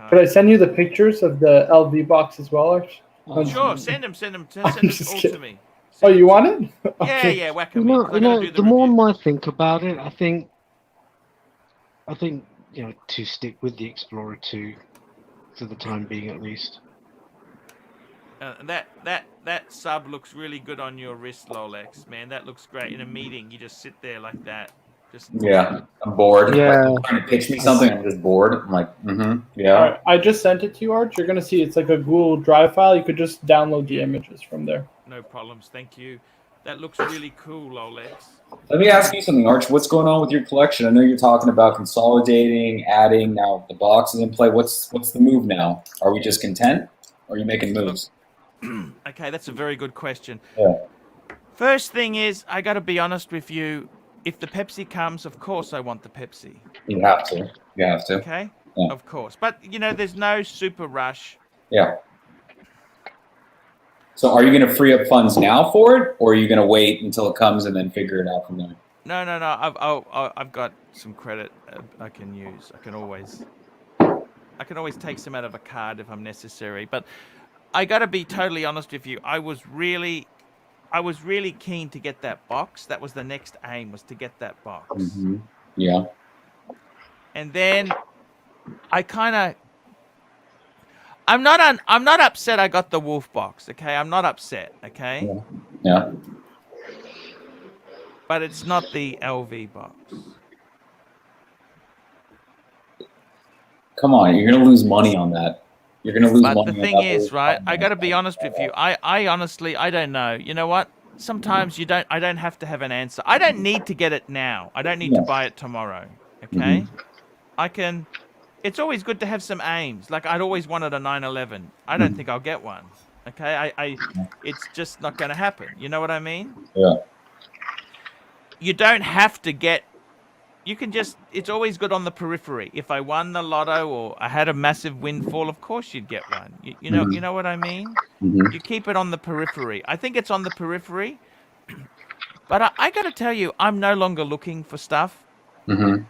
Could I send you the pictures of the LV box as well, Arch? Sure, send them I'm it just all kidding. to me. Oh, Send you them want to me. it? Yeah, Okay. yeah, whack You them in. know, 'Cause I got to do the more review. I think about it, I think to stick with the Explorer 2 for the time being, at least. That sub looks really good on your wrist, Rolex. Man, that looks great. In a meeting, you just sit there like that. Just Yeah. I'm bored. Yeah. Like, you're trying to pitch me something. I'm just bored. I'm like, yeah. All right, I just sent it to you, Arch. You're gonna see it's like a Google Drive file. You could just download the images from there. no problems. Thank you. That looks really cool, Rolex. Let me ask you something, Arch. What's going on with your collection? I know you're talking about consolidating, adding. Now the box is in play. What's the move now? Are we just content? Or are you making moves? Okay, that's a very good question. Yeah. First thing is, I got to be honest with you. If the Pepsi comes, of course I want the Pepsi. You have to. You have to. Okay? Yeah. Of course. But, there's no super rush. Yeah. So are you going to free up funds now for it, or are you going to wait until it comes and then figure it out from there? No. I've got some credit I can use. I can always take some out of a card if I'm necessary. But I got to be totally honest with you. I was really keen to get that box. That was the next aim, was to get that box. Mm-hmm. Yeah. And then I'm not upset I got the wolf box, okay? I'm not upset, okay? Yeah. But it's not the LV box. Come on, you're going to lose money on that. You're going to lose money But on the thing that. is, right, I got to be honest with you. I honestly, I don't know. You know what? Sometimes I don't have to have an answer. I don't need to get it now. I don't need to buy it tomorrow, okay? It's always good to have some aims. Like, I'd always wanted a 911. I don't think I'll get one, okay? It's just not going to happen. You know what I mean? Yeah. You don't have to get. You can just. It's always good on the periphery. If I won the lotto or I had a massive windfall, of course you'd get one. You know what I mean? Mm-hmm. You keep it on the periphery. I think it's on the periphery. But I got to tell you, I'm no longer looking for stuff. Mm-hmm.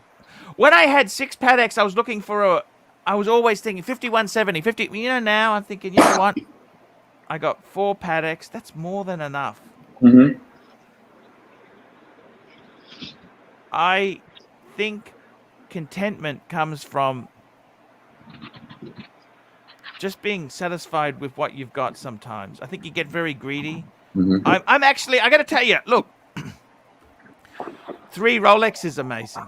When I had 6 Pateks, I was looking for I was always thinking 5170, 50. Now I'm thinking, you know what? I got 4 Pateks. That's more than enough. Mm-hmm. I think contentment comes from just being satisfied with what you've got sometimes. I think you get very greedy. Mm-hmm. I'm actually, I got to tell you, look, 3 Rolex is amazing.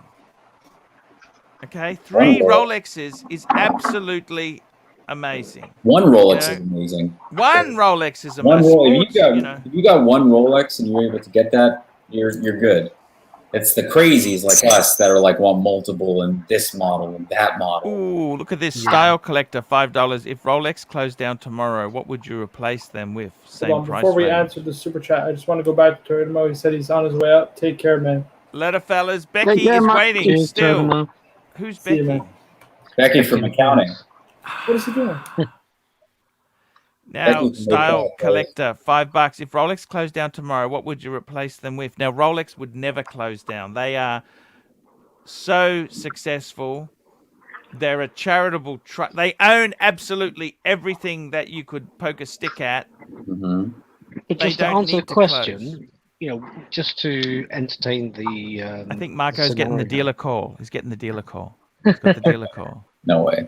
Okay? 3 Rolexes is absolutely amazing. One Rolex is amazing. 1 Rolex is One amazing. Rolex. If you got 1 Rolex and you're able to get that, you're good. It's the crazies like us that are like want multiple and this model and that model. Ooh, look at this style collector, $5. If Rolex closed down tomorrow, what would you replace them with? Same price Before we range. answer the super chat, I just want to go back to Turmo. He said he's on his way out. Take care, man. Later, fellas. Becky care, is man. waiting Cheers, still. Turbo. Who's See you, Becky? man. Becky from accounting. What is he doing? Now, Becky's style making collector, $5. If Rolex closed down tomorrow, what would you replace them with? Now, Rolex would never close down. They are so successful. They're a charitable trust. They own absolutely everything that you could poke a stick at. Mm-hmm. But They just to don't answer need the to close. question, just to entertain the. I think Marco's getting the scenario. dealer call. He's getting the dealer call. He's got the dealer call. No way.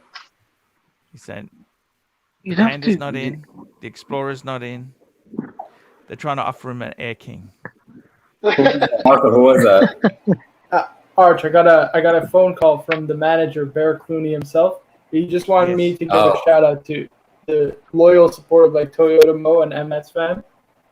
He's saying the You'd have Panda's to. not in. The Explorer's not in. They're trying to offer him an Air King. Marco, who was that? Arch, I got a phone call from the manager, Bear Clooney himself. He just wanted Yes. me to give a shout out to the loyal support of like Toyota Mo and MS fan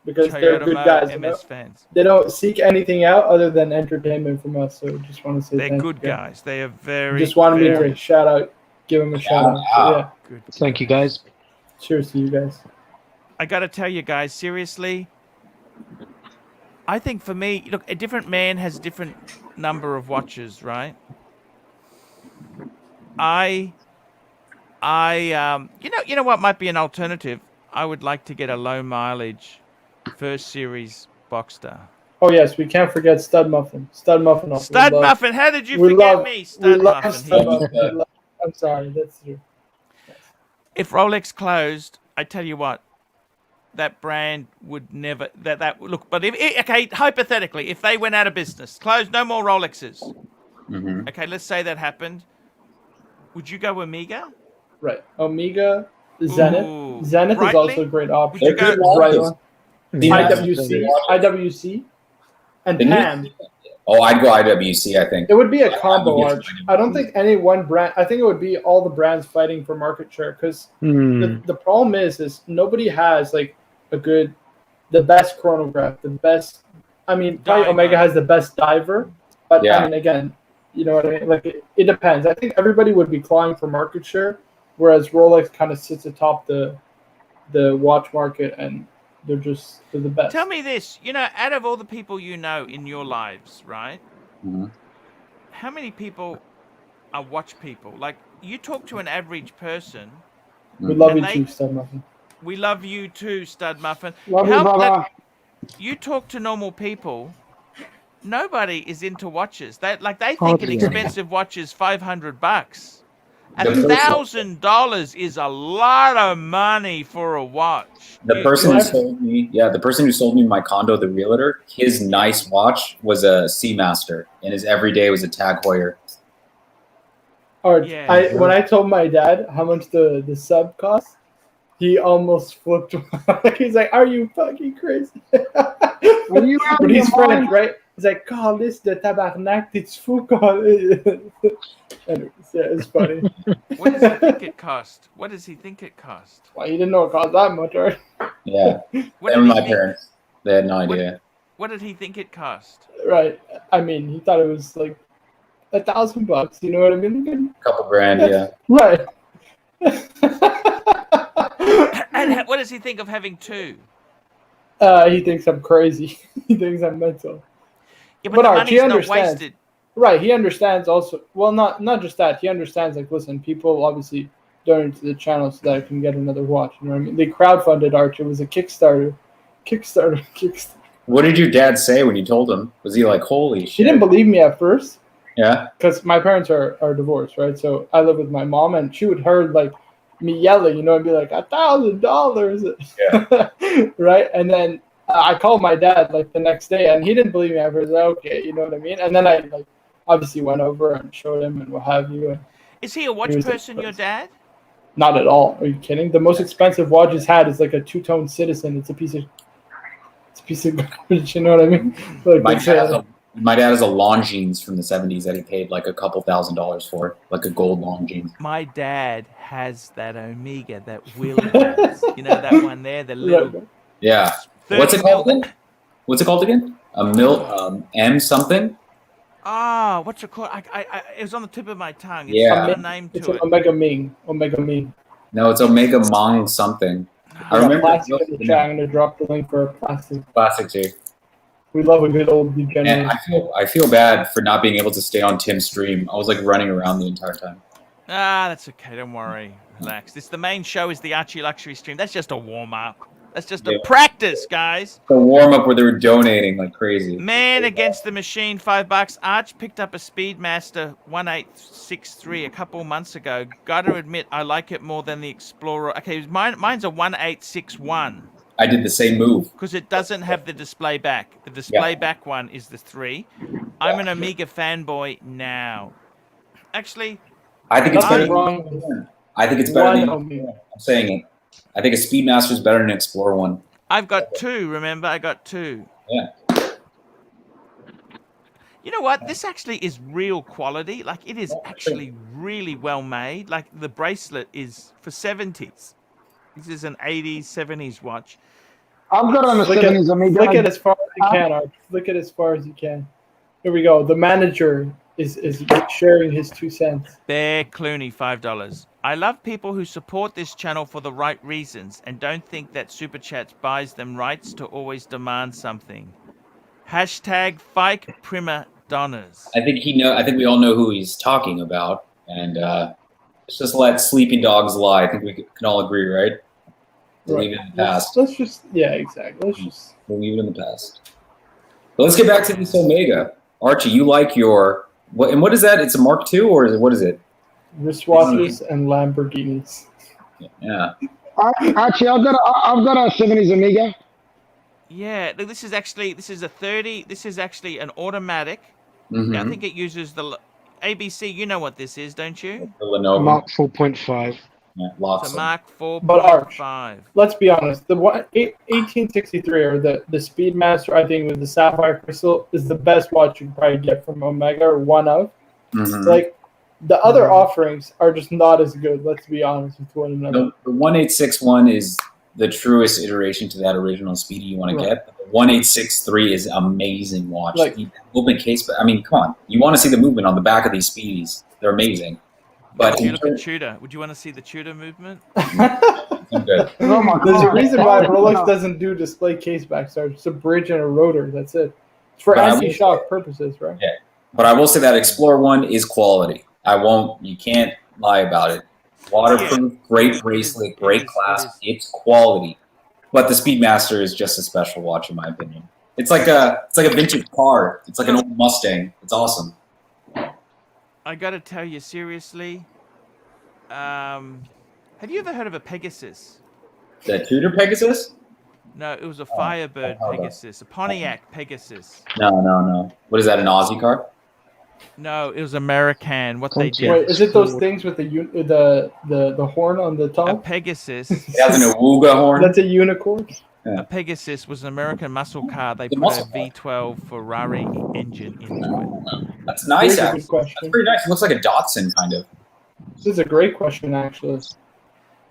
because they're Toyota good Mo, guys. You know? MS fans. They don't seek anything out other than entertainment from us. So just want to say They're thank good you. guys. They are very. Just wanted me very to shout out, give them a shout out. So, yeah, good. Thank you, guys. cheers to you guys. I got to tell you guys, seriously, I think for me, look, a different man has a different number of watches, right? You know what might be an alternative? I would like to get a low mileage first series Boxster. Oh yes, we can't forget Stud Muffin. Stud Muffin. Also. Stud Muffin, how did you we forget love- me? We Stud love Muffin. Stud Muffin. We love- I'm sorry, that's true. If Rolex closed, I tell you what, that brand would never that look. But okay, hypothetically, if they went out of business, closed, no more Rolexes. Mm-hmm. Okay, let's say that happened. Would you go Omega? Right, Omega, Zenith. Ooh, Zenith is Breitling? also a great option. Would you They're go- good Right watches. one. Yeah. IWC, and Didn't you- PAM. Oh, I'd go IWC, I think. It would be a combo, Yeah. Arch. I don't think any one brand. I think it would be all the brands fighting for market share because the problem is nobody has like the best chronograph, the best. I mean, probably Diver. Omega has the best diver, but Yeah. I mean, again, you know what I mean. Like it depends. I think everybody would be clawing for market share, whereas Rolex kind of sits atop the watch market, and they're the best. Tell me this, out of all the people you know in your lives, right? Mhm. How many people are watch people? Like, you talk to an average person. We love And you they- too, Stud Muffin. We love you too, Stud Muffin. Love you, How- brother. You talk to normal people. Nobody is into watches. They think an Hardly expensive watch is $500. The person- $1,000 is a lot of money for a watch. The You- person who Yeah. sold me, the person who sold me my condo, the realtor, his nice watch was a Seamaster, and his everyday was a Tag Heuer. Arch, Yeah. when I told my dad how much the sub cost, he almost flipped. He's like, "Are you fucking crazy?" Are you out But of he's your French, mind? right? He's like, "Call this the tabarnak, t'es fou, call it." Anyways, yeah, it's funny. What does he think it cost? What does he think it cost? Well, he didn't know it cost that much, right? Yeah, What and did, my he think, parents, they had no idea. what did he think it cost? Right. I mean, he thought it was like $1,000. You know what I mean? Couple grand, yeah. Right. And what does he think of having two? He thinks I'm crazy. He thinks I'm mental. Yeah, But the Arch, he money's not understands. wasted. Right, he understands also. Well, not just that. He understands. Like, listen, people obviously donate to the channel so that I can get another watch. You know what I mean? They crowdfunded Arch. It was a Kickstarter. What did your dad say when you told him? Was he like, holy shit? He didn't believe me at first Yeah? because my parents are divorced, right? So I live with my mom, and she would heard like me yelling, you know, and be like $1,000, Yeah. right? And then I called my dad like the next day, and he didn't believe me at first. Like, okay, you know what I mean? And then I like obviously went over and showed him and what have you. And Is he a watch He was person, your dad? not at all. Are you kidding? The most expensive watch he's had is like a two-tone Citizen. It's a piece of garbage. You know what I mean? Like My it's, dad has a Longines from the 70s that he paid like a couple $1,000s for, like a gold Longines. My dad has that Omega that Will has. You know that one there, the little. right. Yeah. 30 What's it called mil- again? What's it called again? M something? Ah, what's it called? It was on the tip of my tongue. It's Yeah. got a name It's to an it. Omega Ming. Omega Ming. No, it's Omega Mong something. I remember Plastic in the the chat. I'm gonna drop the link for a plastic. classic too. We love a good old And degenerate. I feel bad for not being able to stay on Tim's stream. I was like running around the entire time. Ah, that's okay. Don't worry. Relax. The main show is the ArchieLuxury stream. That's just a warm up. That's just a Yeah. practice, guys. The warm up where they were donating like crazy. Man against the machine, $5. Arch picked up a Speedmaster 1863 a couple months ago. Got to admit, I like it more than the Explorer. Okay, mine's a 1861. I did the same move. because it doesn't have the display back. The display back one is the 3. I'm an Omega fanboy now. Actually, I think it's better. wrong. I think it's better than. Omega. I'm saying it. I think a Speedmaster is better than an Explorer 1. I've got 2. Remember, I got 2. Yeah. You know what? This actually is real quality. Like, it is actually really well made. Like, the bracelet is for 70s. This is an 80s, 70s watch. I've got on the 70s Omega. Flick it as far as you can, Arch. Flick it as far as you can. Here we go. The manager is sharing his 2 cents. Bear Clooney, $5. I love people who support this channel for the right reasons and don't think that Super Chats buys them rights to always demand something. Hashtag fake prima donnas. I think I think we all know who he's talking about, and let's just let sleeping dogs lie. I think we can all agree, right? Leave it in the past. Let's just, yeah, exactly. We'll leave it in the past. But let's get back to this Omega. Archie, you like your what is that? It's a Mark II, or what is it? Wristwatches and Lamborghinis. Yeah. Actually, I've got a 70s Omega. Yeah, look, this is a 30. This is actually an automatic. Mm-hmm. I think it uses the ABC. You know what this is, don't you? The Lenovo. Mark 4.5. Yeah, It's a Mark But Arch, 4.5. let's be honest. The 1863 or the Speedmaster, I think, with the sapphire crystal is the best watch you can probably get from Omega, or one of. Mm-hmm. Like, the other offerings are just not as good. Let's be honest with one another. The 1861 is the truest iteration to that original Speedy you want to get. But the 1863 is amazing watch. Like, the movement case, but I mean, come on. You want to see the movement on the back of these Speedies. They're amazing. But You look at Tudor. Would you want to see the Tudor movement? I'm good. Oh my There's a God. reason why Rolex doesn't do display case back starts. It's a bridge and a rotor. That's it. It's for But I will anti-shock purposes, right? Yeah. But I will say that Explorer 1 is quality. You can't lie about it. Waterproof, great bracelet, great clasp. It's quality. But the Speedmaster is just a special watch, in my opinion. It's like a vintage car. It's like an old Mustang. It's awesome. I got to tell you seriously. Have you ever heard of a Pegasus? The Tudor Pegasus? No, it was a Firebird Pegasus, a Pontiac Pegasus. No. What is that, an Aussie car? No, it was American. What they did. Wait, is it those things with the horn on the A top? Pegasus. It has an Awuga horn. That's a unicorn. A Pegasus was an American muscle car. They The put muscle a car. V12 Ferrari engine into it. That's nice, Here's a good actually. question. That's pretty nice. It looks like a Datsun, kind of. This is a great question, actually.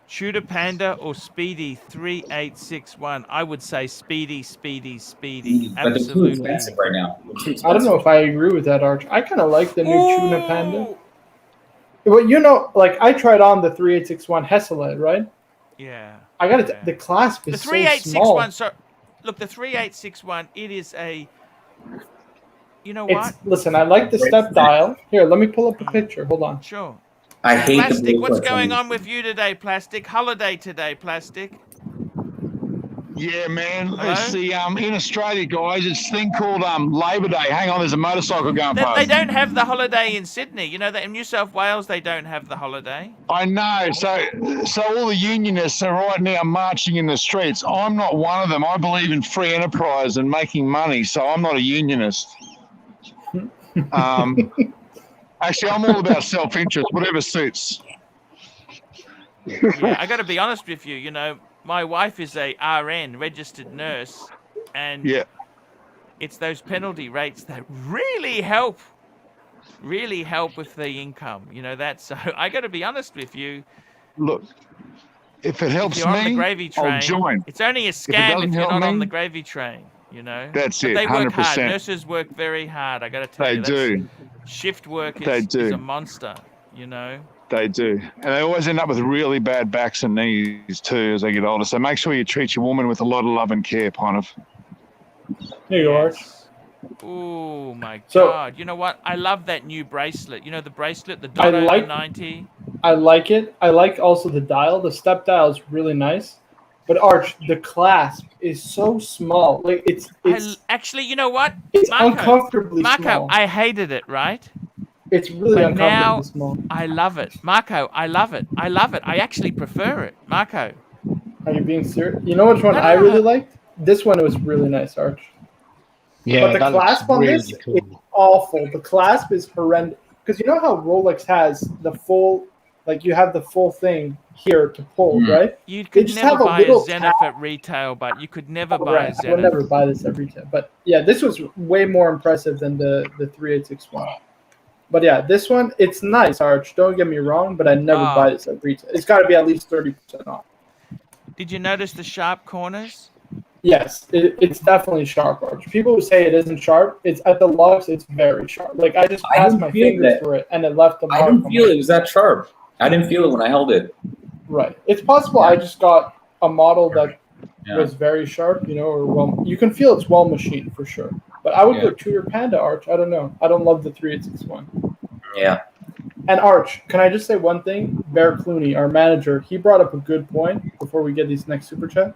Tudor Panda or Speedy 3861? I would say Speedy. But they're too Absolutely. expensive right now. They're too expensive. I don't know if I agree with that, Arch. I kind of like the new Tuna Panda. Ooh! Well, you know, like I tried on the 3861 Hesseled, right? Yeah. I got it. Yeah. The clasp The is so 3861. small. So, look, the 3861. It is a. You know It's what? listen. I like the step dial. Here, let me pull up a picture. Hold on. Sure. I hate the Plastic, what's bracelets going these. on with you today, Plastic? Holiday today, Plastic. Yeah, man. Hello? It's the in Australia, guys. It's a thing called Labor Day. Hang on, there's a motorcycle going They past. don't have the holiday in Sydney. You know that in New South Wales they don't have the holiday. I know. So all the unionists are right now marching in the streets. I'm not one of them. I believe in free enterprise and making money, so I'm not a unionist. Actually, I'm all about self-interest, whatever suits. Yeah, I got to be honest with you. You know, my wife is a RN, registered nurse, and Yeah. it's those penalty rates that really help with the income. You know that. So I got to be honest with you. Look, if it If helps you're on the me, gravy train, I'll join. it's only a it scam doesn't if you're help not on me, the gravy train. You know. That's But it, they work hard. 100%. Nurses work very hard. I got to tell They you. do. Shift work They is do. a monster. You know. They do. And they always end up with really bad backs and knees too as they get older. So make sure you treat your woman with a lot of love and care, kind of. Here you are. Oh my So- God! You know what? I love that new bracelet. You know the bracelet, the I Dot like- 90. I like it. I like also the dial. The step dial is really nice. But Arch, the clasp is so small. Like it's Actually, you know what? it's Marco, uncomfortably Marco, small. I hated it. Right? It's really But uncomfortably now small. I love it, Marco. I love it. I actually prefer it, Marco. Are you being serious? You know which one No, no, I no. really liked? This one was really nice, Arch. Yeah, But the that looks clasp on really this is cool. awful. The clasp is horrendous. Because you know how Rolex has the full, like you have the full thing here to pull, right? You They could just never have a buy a little Zenith at retail, but you could never buy a Right. I would Zenith. never buy this at retail. But yeah, this was way more impressive than the 3861. But yeah, this one, it's nice, Arch. Don't get me wrong, but I never buy this at retail. It's got to be at least 30% off. Did you notice the sharp corners? Yes, it's definitely sharp, Arch. People who say it isn't sharp, it's at the lugs, it's very sharp. Like I just passed my fingers through it and it left the mark. I didn't feel it was that sharp. I didn't feel it when I held it. Right. It's possible I just got a model that Yeah. was very sharp, you know, or well, you can feel it's well machined for sure. But I would go Tudor Panda, Arch. I don't know. I don't love the 3861. Yeah. And Arch, can I just say one thing? Bear Clooney, our manager, he brought up a good point before we get these next super chat.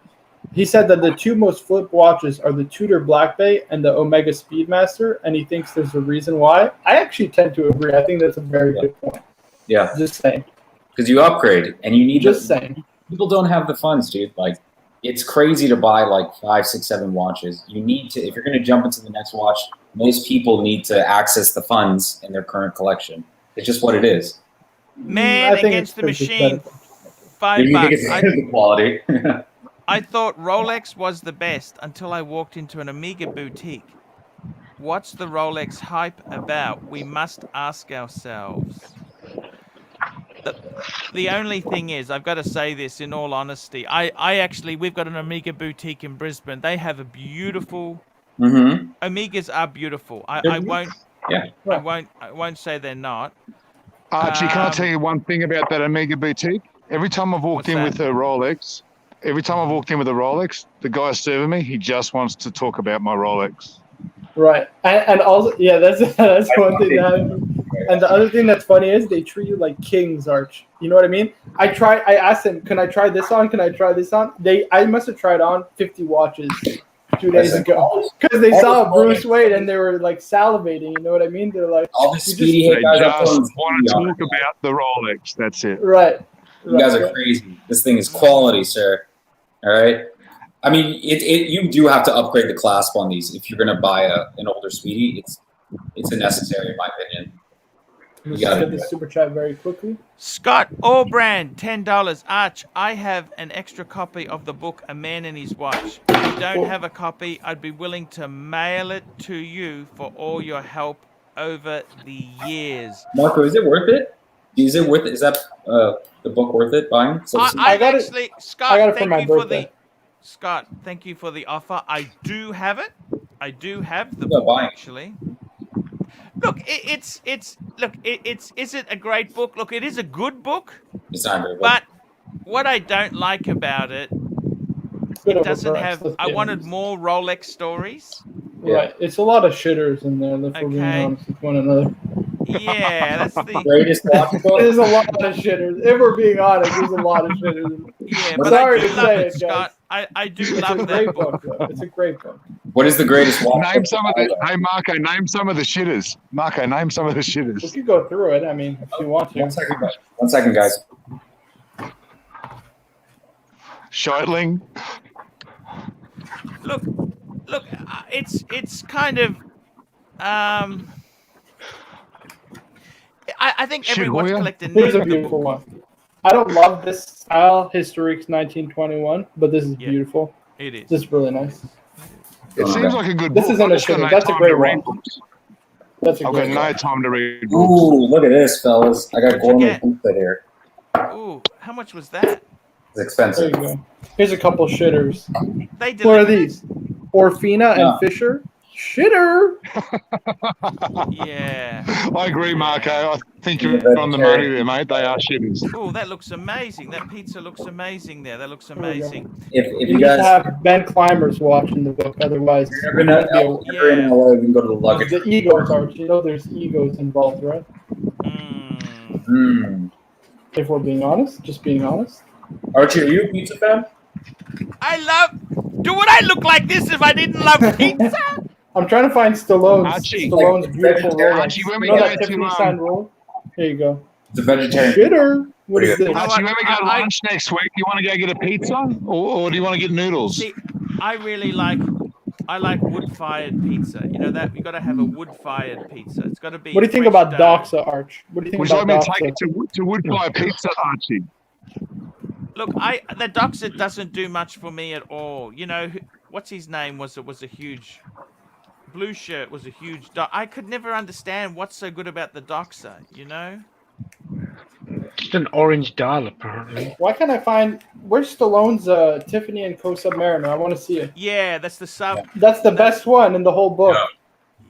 He said that the two most flipped watches are the Tudor Black Bay and the Omega Speedmaster, and he thinks there's a reason why. I actually tend to agree. I think that's a very good point. Yeah. Just saying. Because you upgrade and you need Just saying. People don't have the funds, dude. Like, it's crazy to buy like 5, 6, 7 watches. You need to, if you're going to jump into the next watch, most people need to access the funds in their current collection. It's just what it is. Man I think against the it's machine, better. You think $5. it's the quality? I thought Rolex was the best until I walked into an Omega boutique. What's the Rolex hype about? We must ask ourselves. The only thing is, I've got to say this in all honesty. I actually, we've got an Omega boutique in Brisbane. They have a beautiful. Omegas are beautiful. I won't. Yeah. I won't say they're not. Archie, can I tell you one thing about that Omega boutique? Every time I've walked in with a Rolex, the guy serving me, he just wants to talk about my Rolex. Right. And also, yeah, that's one thing that happens. And the other thing that's funny is they treat you like kings, Arch. You know what I mean? I asked him, can I try this on? Can I try this on? I must have tried on 50 watches 2 days ago. Because they saw Bruce Wade and they were like salivating, you know what I mean? They're like, all the speedy They guys just want to talk about the Rolex. That's it. right. You guys are crazy. This thing is quality, sir. All right. I mean, you do have to upgrade the clasp on these if you're going to buy an older speedy. It's a necessary, in my opinion. Let's get this super chat very quickly. Scott Allbrand, $10. Arch, I have an extra copy of the book A Man and His Watch. If you don't have a copy, I'd be willing to mail it to you for all your help over the years. Marco, is it worth it? Is it worth it? Is that the book worth it buying? I got actually, it. Scott, I got it for thank my you birthday. for the Scott. Thank you for the offer. I do have it. I do have the book actually. Look, is it a great book? Look, it is a good book. It's not very good. But what I don't like about it, it doesn't have. I wanted more Rolex stories. Right. It's a lot of shitters in there, if we're being honest with one another. Yeah, that's the greatest watch book. There's a lot of shitters. If we're being honest, there's a lot of shitters. Yeah, but sorry I do to love say it, it, Scott. guys. I do It's love a that great book. book. Though. It's a great book. What is the greatest watch Name book? some of the. Hey, Marco, name some of the shitters. Marco, name some of the We shitters. could go through it. I mean, if you want to. 1 second, guys. Scheitling. Look, it's kind of. I think every watch collector Here's needs a the beautiful book. one. I don't love this style, Historiques 1921, but this is beautiful. It is. This is really nice. It seems like a good This book. isn't I've a just got shitter. no That's a time great to read one. books. That's a I've got great no one. time to read books. Ooh, look at this, fellas. I got What'd you gourmet get? pizza here. Ooh, how much was that? It's There expensive. you go. Here's a couple shitters. They What are delivered these? Orfina Yeah. and Fisher? Shitter! it? Yeah. I agree, Marco. I think you're on the money there, mate. They are shitters. Oh, that looks amazing. That pizza looks amazing there. That looks There we go. amazing. If You you need guys to have Ben Clymer's watch in the book, otherwise you're in LA, you can go to the luggage. the egos are. You know, there's egos involved, right? If we're being honest, just being honest. Archie, are you a pizza fan? Would I look like this if I didn't love pizza? I'm trying to find Stallone's Archie. beautiful Rolex. Archie, when we You know go that to, Tiffany signed roll? There you go. It's a vegetarian. Shitter. What is this? know Archie, when we go to I- lunch next week, you want to go get a pizza, or do you want to get noodles? See, I really like wood-fired pizza. You know that you got to have a wood-fired pizza. It's got to be. What do you think fresh about dough. Doxa, Arch? What do you think Would you about like me to take Doxa? it to Woodfire Pizza, Archie? Look, the Doxa doesn't do much for me at all. You know, what's his name was a huge blue shirt was a huge. I could never understand what's so good about the Doxa. You know. Just an orange dial, apparently. Why can't I find where's Stallone's Tiffany and Co. Submariner? I want to see it. Yeah, that's the sub. That's the best one in the whole book.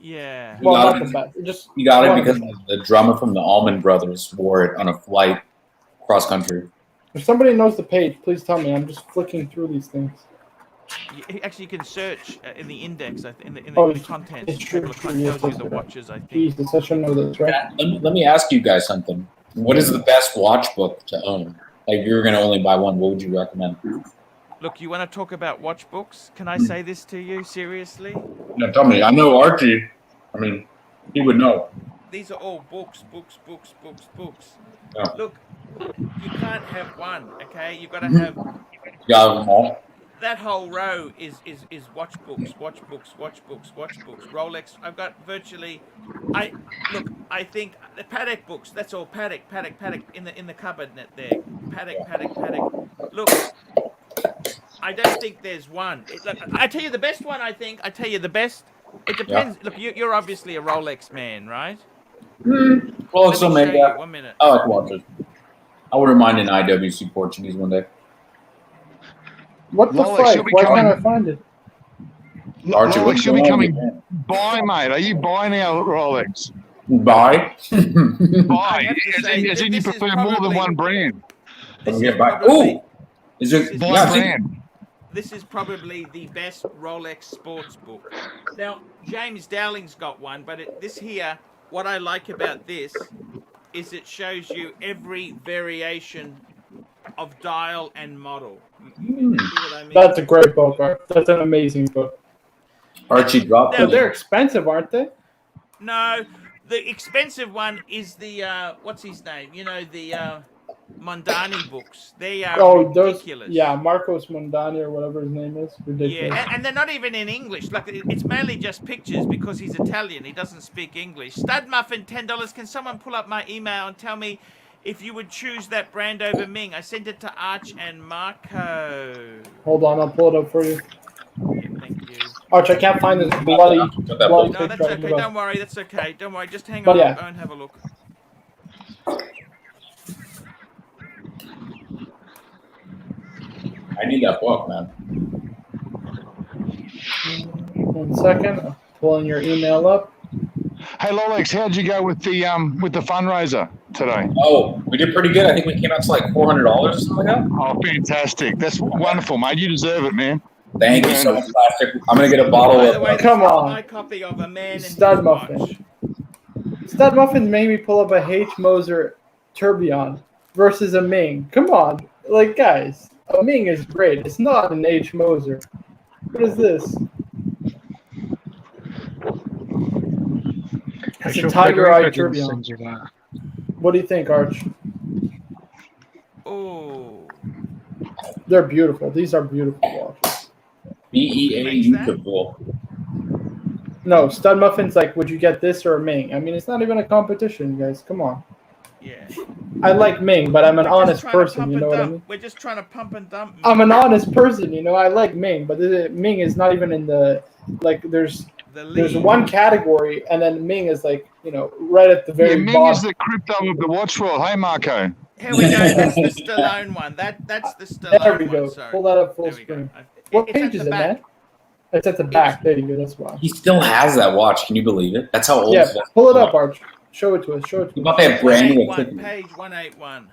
Yeah. Well, You got not it. the best. Just You got it one. because the drummer from the Allman Brothers wore it on a flight cross country. If somebody knows the page, please tell me. I'm just flicking through these things. Actually, you can search in the index, in the Oh, contents. it's true, Table of true, contents tells yes, you the yes, watches, I think. Jesus, I should know this, right? Let me ask you guys something. What is the best watch book to own? Like, if you were going to only buy one, what would you recommend? Look, you want to talk about watch books? Can I say this to you seriously? No, tell me. I know Archie. I mean, he would know. These are all books. Yeah. Look, you can't have one, okay? You've got to have You got them all. that whole row is watch books. Rolex. I've got virtually. I think the Patek books. That's all Patek in the cupboard net there. Patek. Look, I don't think there's one. Look, I tell you the best one. I tell you the best. It depends. Look, you're obviously a Rolex man, right? Well, Let so me maybe show you. 1 minute. I like watches. I wouldn't mind an IWC Portuguese one day. What the Rolex, you'll fuck? be Why coming- can't I find it? Archie, Rolex, what's you'll be going on, coming man? by, mate. Are you buying our Rolex? Buy? Buy, have to as say, in you this is prefer more than probably- one brand. This is Yeah, buy. probably- Ooh! Is it? Buy Yeah, I think- brand. This is probably the best Rolex sports book. Now, James Dowling's got one, but this here, what I like about this is it shows you every variation of dial and model. You see what I mean? That's a great book, Art. That's an amazing book. Archie dropped Now, But it. they're expensive, aren't they? No, the expensive one is the, what's his name? You know, the Mondani books. They are ridiculous. Yeah, Marcos Mondani or whatever his name is. Ridiculous. Yeah, and they're not even in English. Like it's mainly just pictures because he's Italian. He doesn't speak English. Stud Muffin, $10. Can someone pull up my email and tell me if you would choose that brand over Ming? I sent it to Arch and Marco. Hold on, I'll pull it up for you. Yeah, thank you. Arch, I can't find this bloody Put that bloody book. No, that's picture. okay. Don't worry. That's okay. Don't worry. Just hang But on. yeah. Go and have a look. I need that book, man. 1 second. I'm pulling your email up. Hey, Rolex, how'd you go with the fundraiser today? Oh, we did pretty good. I think we came out to like $400 or something like that. Oh, fantastic. That's wonderful, mate. You deserve it, man. Thank you so much, Plastic. I'm going to get a bottle By the way, of. this Come is on. my copy of A Man and Stud His Muffin. Watch. Stud Muffins made me pull up a H. Moser Tourbillon versus a Ming. Come on. Like, guys, a Ming is great. It's not an H. Moser. What is this? It's a Tiger Eye Tourbillon. Send you that. What do you think, Arch? Oh. They're beautiful. These are beautiful watches. BEA beautiful. No, Stud Muffin's like, would you get this or a Ming? I mean, it's not even a competition, guys. Come on. Yeah. I like Ming, but I'm an We're just honest trying to person. pump You know and what I dump. mean? We're just trying to pump and dump. I'm an honest person. You know, I like Ming, but Ming is not even in the like. There's There's one category, and then Ming is like, you know, right at the Yeah, very Ming is bottom. the crypto of the watch world. Hey, Marco. Here we go. That's the Stallone one. That's the Stallone There we one. go. Sorry. Pull that up full There we go. screen. It's What at page the is it, back. man? It's at the back. There you go. That's why. He still has that watch. Can you believe it? That's how old Yeah, it is. pull it up, Arch. Show it to us. Show it You to us. got that brand new 181, equipment. page 181.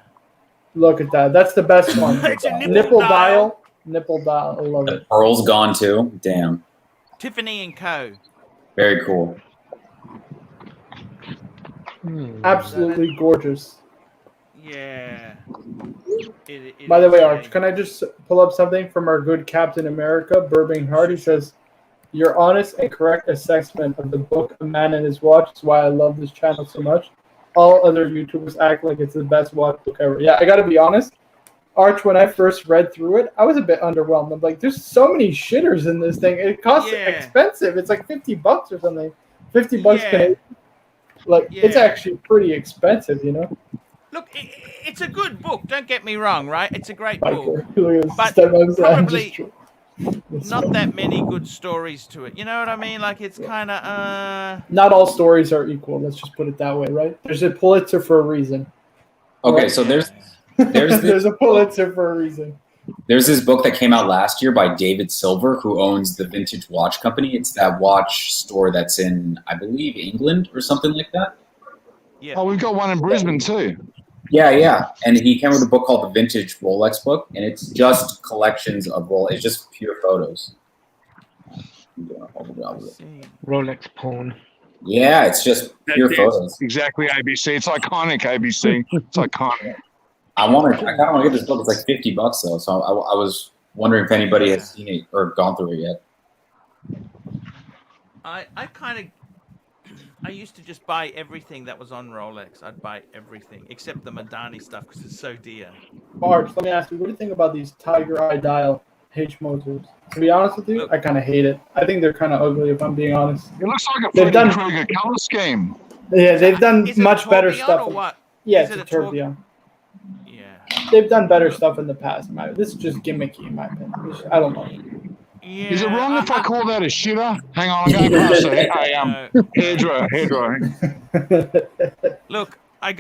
Look at that. That's the best one. It's a Nipple dial. Nipple dial. I love The it. pearl's gone too. Damn. Tiffany and Co. Very cool. Absolutely gorgeous. Yeah. By the way, Arch, Arch, can I just pull up something from our good Captain America, Burbank Hart? He says, your honest and correct assessment of the book A Man and His Watch is why I love this channel so much. all other YouTubers act like it's the best watch book ever. Yeah, I got to be honest. Arch, when I first read through it, I was a bit underwhelmed. I'm like, there's so many shitters in this thing. It costs expensive. It's like $50 or something. $50 Canadian. Like, it's actually pretty expensive, you know? Look, it's a good book. Don't get me wrong, right? It's a great book. But Probably not that many good stories to it. You know what I mean? Like, it's kind of... Not all stories are equal. Let's just put it that way, right? There's a Pulitzer for a reason. Okay, right? so there's a Pulitzer for a reason. There's this book that came out last year by David Silver, who owns the Vintage Watch Company. It's that watch store that's in, I believe, England or something like that. Yeah. Oh, we've got one in Brisbane too. Yeah. And he came with a book called the Vintage Rolex Book, and it's just collections of Rolex. It's just pure photos. Rolex porn. Yeah, it's just pure photos. Exactly, ABC. It's iconic, ABC. It's iconic. I kind of want to get this book. It's like $50 though, so I was wondering if anybody has seen it or gone through it yet. I used to just buy everything that was on Rolex. I'd buy everything except the Madani stuff because it's so dear. Arch, let me ask you, what do you think about these Tiger Eye dial H motors? To be honest with you, I kind of hate it. I think they're kind of ugly, if I'm being honest. It looks like a Freddy Krueger color scheme. Yeah, they've done much better stuff. Or what? Yeah, it's a tourbillon. Yeah. They've done better stuff in the past. This is just gimmicky, in my opinion. I don't know. Yeah, is it wrong if I call that a shitter? Hang on, I'm going to pass a hairdryer. Look, I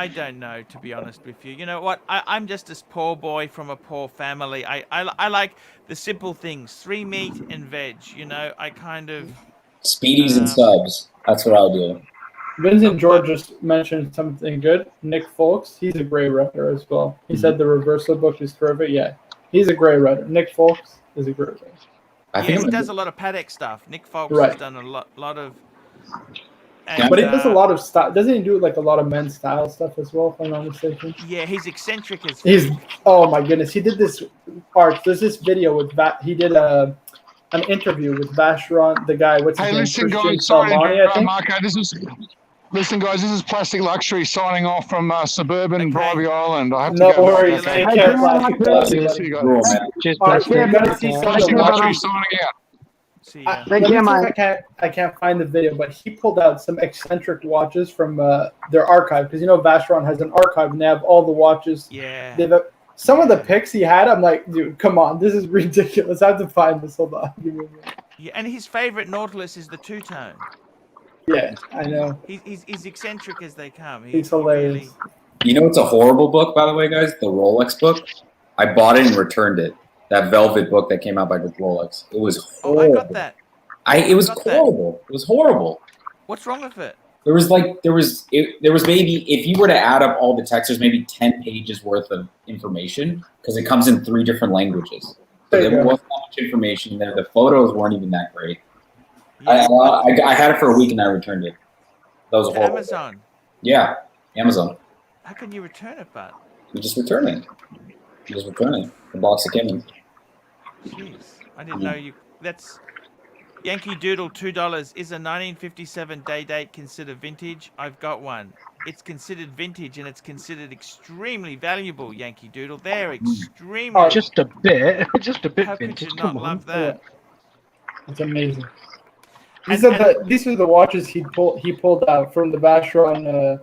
don't know, to be honest with you. You know what? I'm just this poor boy from a poor family. I like the simple things, 3 meat and veg. You know, I kind of... Speedies and subs. That's what I'll do. Vincent George just mentioned something good. Nick Folks, he's a gray writer as well. He said the reversal book is terrific. Yeah, he's a gray writer. Nick Folks is a gray writer. He does a lot of Patek stuff. Nick Folks has done a lot of... And, but he does a lot of style. Doesn't he do like a lot of men's style stuff as well, if I'm not mistaken? Yeah, he's eccentric as... Oh my goodness. He did this art. There's this video with he did an interview with Vacheron, the guy. What's his name? Listen, guys. Sorry, Marco. Listen, guys. This is Plastic Luxury signing off from suburban Bribey Island. I have to go. Worries. Take care, Plastic Luxury. Plastic Luxury signing out. I can't find the video, but he pulled out some eccentric watches from their archive, because you know Vacheron has an archive and they have all the watches. Yeah. Some of the pics he had, I'm like, dude, come on, this is ridiculous. I have to find this. Hold on. Yeah, and his favorite Nautilus is the two-tone. Yeah, I know. He's eccentric as they come. He's hilarious. You know, it's a horrible book, by the way, guys. The Rolex book. I bought it and returned it. That velvet book that came out by Rolex. It was horrible. Oh, I got that. It was horrible. It was horrible. What's wrong with it? There was maybe, if you were to add up all the text, there's maybe 10 pages worth of information, because it comes in 3 different languages. So there wasn't that much information there. The photos weren't even that great. Yeah. I had it for a week and I returned it. That was horrible. Amazon. Yeah, Amazon. How can you return it, but? You just return it. The box it came in. Jeez, I didn't know you. That's Yankee Doodle, $2. Is a 1957 day date considered vintage? I've got one. It's considered vintage and it's considered extremely valuable. Yankee Doodle, they're extremely. Just a bit How vintage. Could you not love that? It's amazing. These are the watches he pulled out from the Vacheron.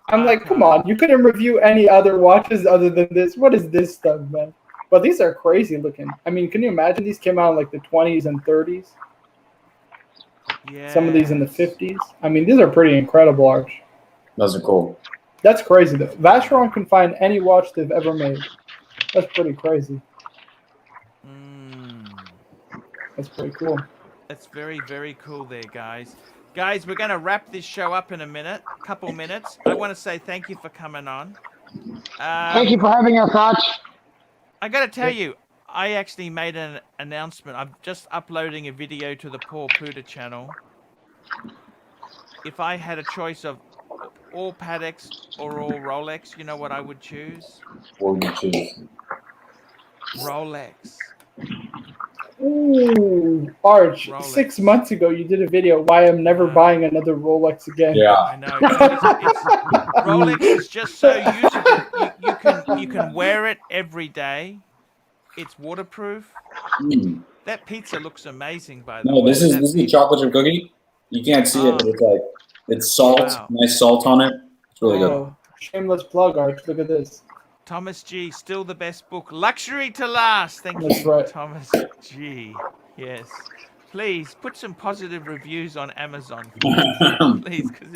I'm like, come on, you couldn't review any other watches other than this. What is this stuff, man? But these are crazy looking. I mean, can you imagine these came out in like the 20s and 30s? Yeah. Some of these in the 50s. I mean, these are pretty incredible, Arch. Those are cool. That's crazy, though. Vacheron can find any watch they've ever made. That's pretty crazy. That's pretty cool. That's very, very cool there, guys. Guys, we're going to wrap this show up in a couple minutes. I want to say thank you for coming on. Thank you for having us, Arch. I got to tell you, I actually made an announcement. I'm just uploading a video to the Paul Puda channel. If I had a choice of all Pateks or all Rolex, you know what I would choose? What would you choose? Rolex. Ooh, Arch, Rolex. 6 months ago you did a video why I'm never buying another Rolex again. Yeah. I know. Rolex is just so usable. You can wear it every day. It's waterproof. Mm. That pizza looks amazing, by the No, way. this is a chocolate chip cookie. You can't see it, but it's like it's salt, Wow. nice salt on it. It's really good. Oh, shameless plug, Arch. Look at this. Thomas G, still the best book. Luxury to last. Thank That's you, right. Thomas G. Yes. Please put some positive reviews on Amazon, please, because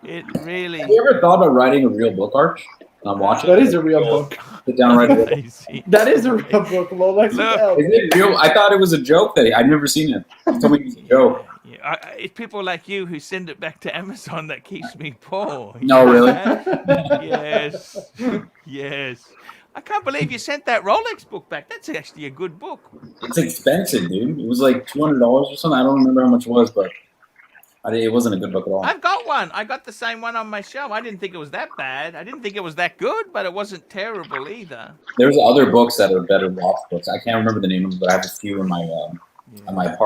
it really. Have you ever thought about writing a real book, Arch? I'm watching. That is a real book. Sit down, write a book. Amazing. That is a real book, Rolex. Look. Is it real? I thought it was a joke. I'd never seen it. You told me it was a joke. Yeah, it's people like you who send it back to Amazon that keeps me poor. No, really? Yes. Yes. I can't believe you sent that Rolex book back. That's actually a good book. It's expensive, dude. It was like $200 or something. I don't remember how much it was, but it wasn't a good book at all. I've got one. I got the same one on my shelf. I didn't think it was that bad. I didn't think it was that good, but it wasn't terrible either. There's other books that are better watch books. I can't remember the name of them, but I have a few in my apartment.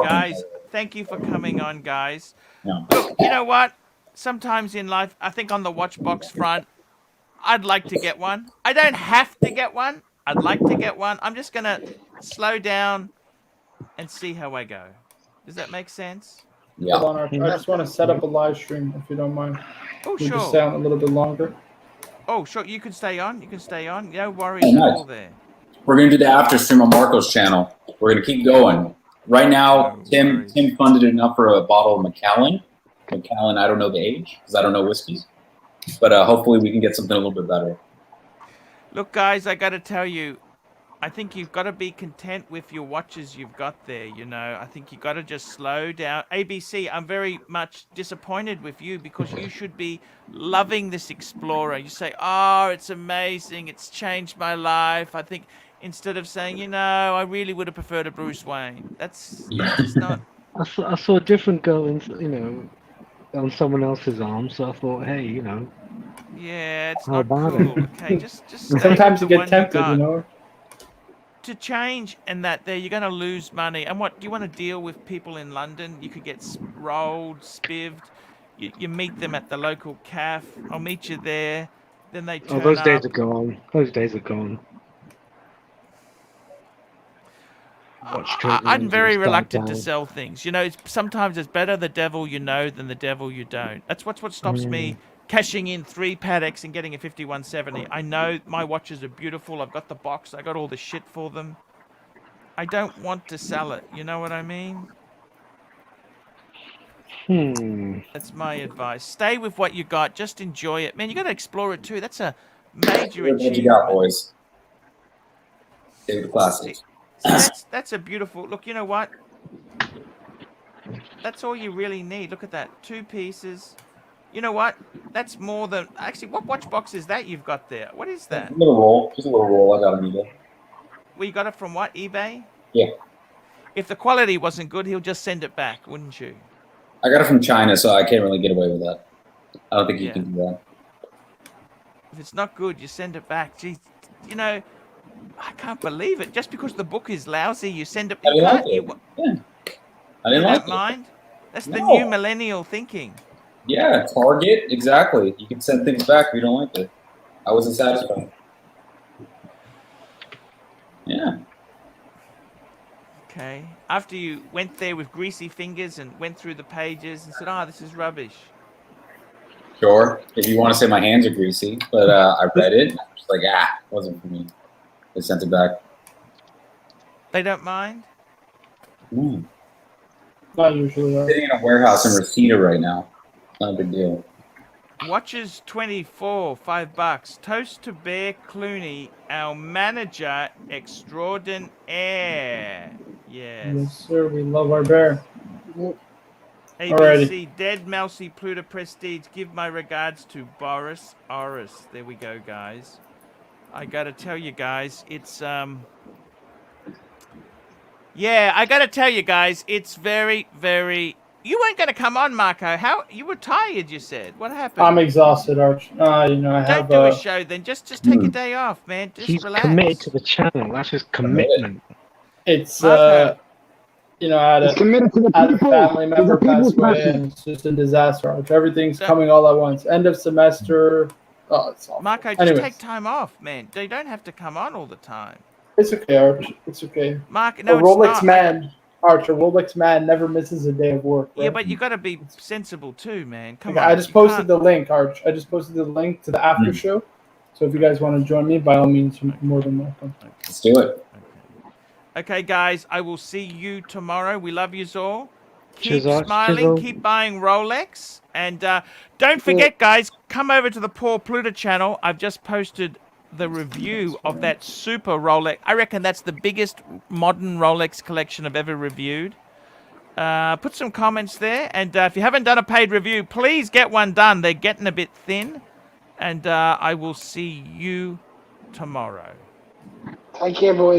Guys, thank you for coming on, guys. Yeah. Look, you know what? Sometimes in life, I think on the watch box front, I'd like to get one. I don't have to get one. I'd like to get one. I'm just going to slow down and see how I go. Does that make sense? Yeah. Hold on, Arch. I just want to set up a live stream, if you don't mind. Oh, We sure. just stay on a little bit longer. Oh, sure. You can stay on. You can stay on. No worries Oh, at nice. all there. We're gonna do the after stream on Marco's channel. We're gonna keep going. Right now, No Tim worries. funded enough for a bottle of Macallan. Macallan, I don't know the age because I don't know whiskeys, but hopefully we can get something a little bit better. Look, guys, I got to tell you, I think you've got to be content with your watches you've got there, you know. I think you've got to just slow down. ABC, I'm very much disappointed with you because you should be loving this Explorer. You say, oh, it's amazing. It's changed my life. I think instead of saying, you know, I really would have preferred a Bruce Wayne. That's just not... I saw a different girl, on someone else's arm, so I thought, hey, Yeah, it's How not about cool. it? Okay, just stay Sometimes you with the get one tempted, got. you know. To change and that there, you're going to lose money. And what, do you want to deal with people in London? You could get rolled, spivved. You meet them at the local cafe. I'll meet you there. Then they turn those up. days are gone. Those days are gone. I'm very reluctant to sell things. You know, sometimes it's better the devil you know than the devil you don't. That's what stops me cashing in 3 Pateks and getting a 5170. I know my watches are beautiful. I've got the box. I got all the shit for them. I don't want to sell it. You know what I mean? That's my advice. Stay with what you got. Just enjoy it. Man, you got to explore it too. That's a major What achievement. you got, boys? Save the classics. So that's a beautiful look. You know what? That's all you really need. Look at that. 2 pieces. You know what? That's more than actually. What watch box is that you've got there? What is that? A little roll, just a little roll. I got on eBay. Well, you got it from what? eBay? Yeah, If the quality wasn't good, he'll just send it back, wouldn't you? I got it from China, so I can't really get away with that. I don't think you Yeah. can do that. If it's not good, you send it back. Gee, you know, I can't believe it. Just because the book is lousy, you send it. I didn't like it. You Yeah, I didn't like don't it. mind. That's the No. new millennial thinking. Yeah, Target, exactly. You can send things back if you don't like it. I wasn't satisfied. Yeah. Okay. After you went there with greasy fingers and went through the pages and said, "Oh, this is rubbish." Sure, if you want to say my hands are greasy, but I read it. And I was like, it wasn't for me. They sent it back. They don't mind. Not usually. Sitting in a warehouse in Reseda right now. Not a big deal. Watches 24, $5. Toast to Bear Clooney, our manager extraordinaire. Yes. Yes, sir. We love our bear. ABC, Alrighty. Dead Mousy Pluto Prestige, give my regards to Boris Oris. There we go, guys. I gotta tell you guys, it's yeah, I gotta tell you guys, it's very, very. You weren't gonna come on, Marco. How you were tired? You said. What happened? I'm exhausted, Arch. I Don't have do a show then. Just take a day off, man. Just He's relax. committed to the channel. That's his commitment. It's Marco, I He's committed to the had a people. family He's a member pass people's away, person. and it's just a disaster. Arch. Everything's That- coming all at once. End of semester. Oh, it's awful. Marco, just Anyways, take time off, man. They don't have to come on all the time. it's okay, Arch. It's okay. Mark, A no, it's Rolex not. man, Arch. A Rolex man never misses a day of work. Yeah, Right? but you got to be sensible too, man. Come Okay, on. I just you posted can't- the link, Arch. I just posted the link to the after show. So if you guys want to join me, by all means, you're more than welcome. Let's do it. Okay, guys, I will see you tomorrow. We love you all. Keep Cheers, Arch. smiling, Cheers, all. keep buying Rolex. And don't forget, guys, come over to the Paul Pluta channel. I've just posted the review of that super Rolex. I reckon that's the biggest modern Rolex collection I've ever reviewed. Put some comments there. And if you haven't done a paid review, please get one done. They're getting a bit thin. And I will see you tomorrow. Take care, boys.